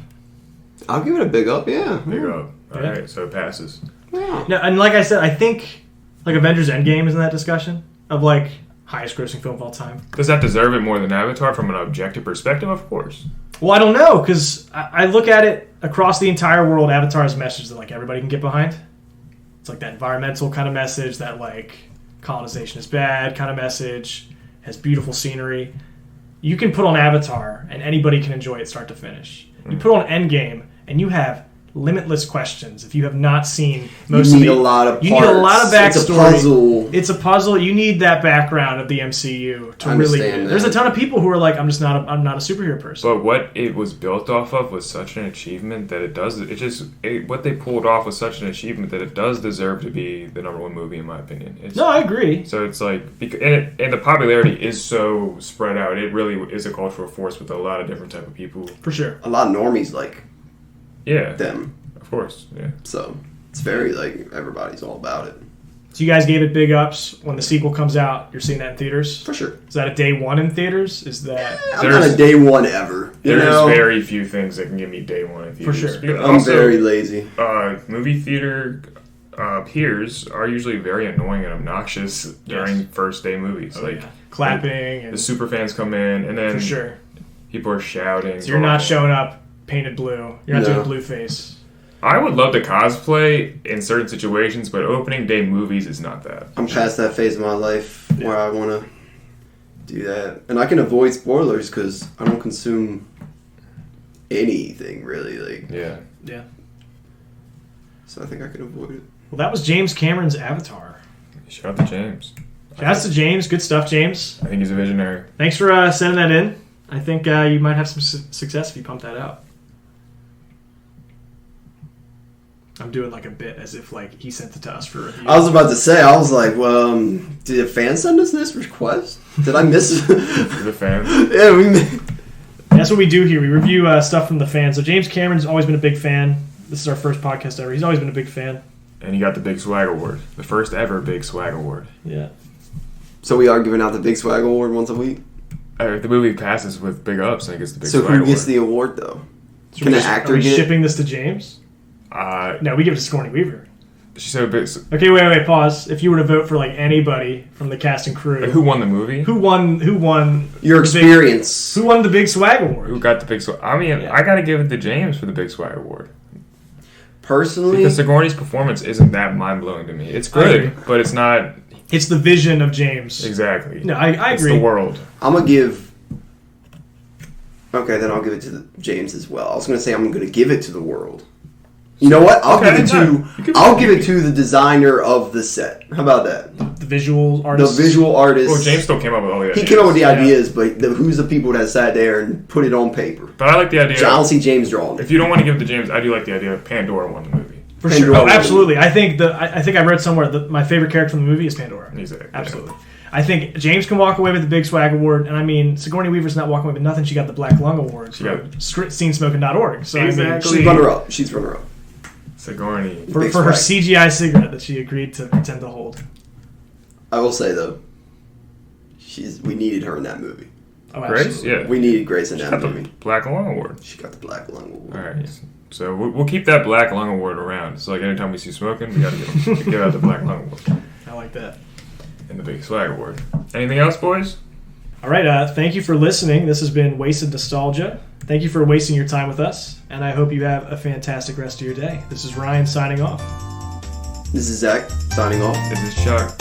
I'll give it a big up. Yeah. Big up. All Yeah. right, so it passes. Yeah. No, and like I said, I think like Avengers Endgame is in that discussion of like highest grossing film of all time. Does that deserve it more than Avatar from an objective perspective? Of course. Well, I don't know, because I look at it across the entire world. Avatar's a message that like everybody can get behind. It's like that environmental kind of message, that like colonization is bad kind of message. Has beautiful scenery. You can put on Avatar and anybody can enjoy it start to finish. You put on Endgame and you have limitless questions. If you have not seen most you of need a lot of parts. You need a lot of backstory. It's a puzzle. It's a puzzle. You need that background of the MCU to really get it. There's a ton of people who are like, I'm not a superhero person. But what it was built off of was such an achievement that it does. What they pulled off was such an achievement that it does deserve to be the #1 movie in my opinion. No, I agree. So it's like, and the popularity is so spread out. It really is a cultural force with a lot of different type of people. For sure. A lot of normies like them. Of course, yeah. So it's very like everybody's all about it. So you guys gave it big ups. When the sequel comes out, you're seeing that in theaters? For sure. Is that a day 1 in theaters? Is that... I'm not a day 1 ever. There's very few things that can give me day 1 in theaters. For sure. I'm also very lazy. Movie theater peers are usually very annoying and obnoxious during first day movies. Clapping. The super fans come in and then for sure. people are shouting. So you're not showing up painted blue. You're not doing blue face. I would love to cosplay in certain situations, but opening day movies is not that. I'm past that phase of my life where I want to do that. And I can avoid spoilers because I don't consume anything, really. Yeah. So I think I can avoid it. Well, that was James Cameron's Avatar. Shout out to James. Shouts to James. Good stuff, James. I think he's a visionary. Thanks for sending that in. I think you might have some success if you pump that out. I'm doing like a bit as if like he sent it to us for review. I was about to say, I was like, well, did a fan send us this request? Did I miss it? The fans. Yeah, That's what we do here. We review stuff from the fans. So James Cameron's always been a big fan. This is our first podcast ever. He's always been a big fan. And he got the Big Swag Award. The first ever Big Swag Award. Yeah. So we are giving out the Big Swag Award once a week? If the movie passes with big ups, then it gets the Big So Swag Award. who gets the award, though? So Can the are actor we get it? shipping this to James? No, we give it to Sigourney Weaver. She said, big, Okay, wait, pause. If you were to vote for like anybody from the cast and crew, like, who won the movie? who won Your experience. who won the Big Swag Award? Who got the Big Swag? I mean, Yeah. I got to give it to James for the Big Swag Award. Personally, Because Sigourney's performance isn't that mind-blowing to me. It's I good, agree. but it's not It's the vision of James. exactly. No, I It's agree. the world. I'm going to give... Okay, then I'll give it to James as well. I was going to say I'm going to give it to the world. You know what? I'll Okay, give it to... I'll give it to the designer of the set. How about that? The visual artist. The visual artist. Well, James still came up with all the ideas. He came up with the Yeah. ideas, but who's the people that sat there and put it on paper? But I like the idea. So I don't see James drawing If it. you don't want to give it to James, I do like the idea of Pandora won the movie. For Pandora sure. Oh, won. absolutely. I think I think I read somewhere that my favorite character from the movie is Pandora. Exactly. Absolutely. I think James can walk away with the Big Swag Award, and I mean Sigourney Weaver's not walking away with nothing. She got the Black Lung Award She for got- scenesmoking.org. So Exactly. She's runner-up. She's runner-up. Sigourney. I mean, Big for her swag. CGI cigarette that she agreed to pretend to hold. I will say, though, we needed her in that movie. Oh, Grace? absolutely. Yeah. We needed Grace in She that got the movie. Black Lung Award. She got the Black Lung Award. All right. So we'll keep that Black Lung Award around. So like anytime we see smoking, we got to give out the Black Lung Award I like that. and the Big Swag Award. Anything else, boys? All right. Thank you for listening. This has been Wasted Nostalgia. Thank you for wasting your time with us, and I hope you have a fantastic rest of your day. This is Ryan signing off. This is Zach signing off. This is Chuck.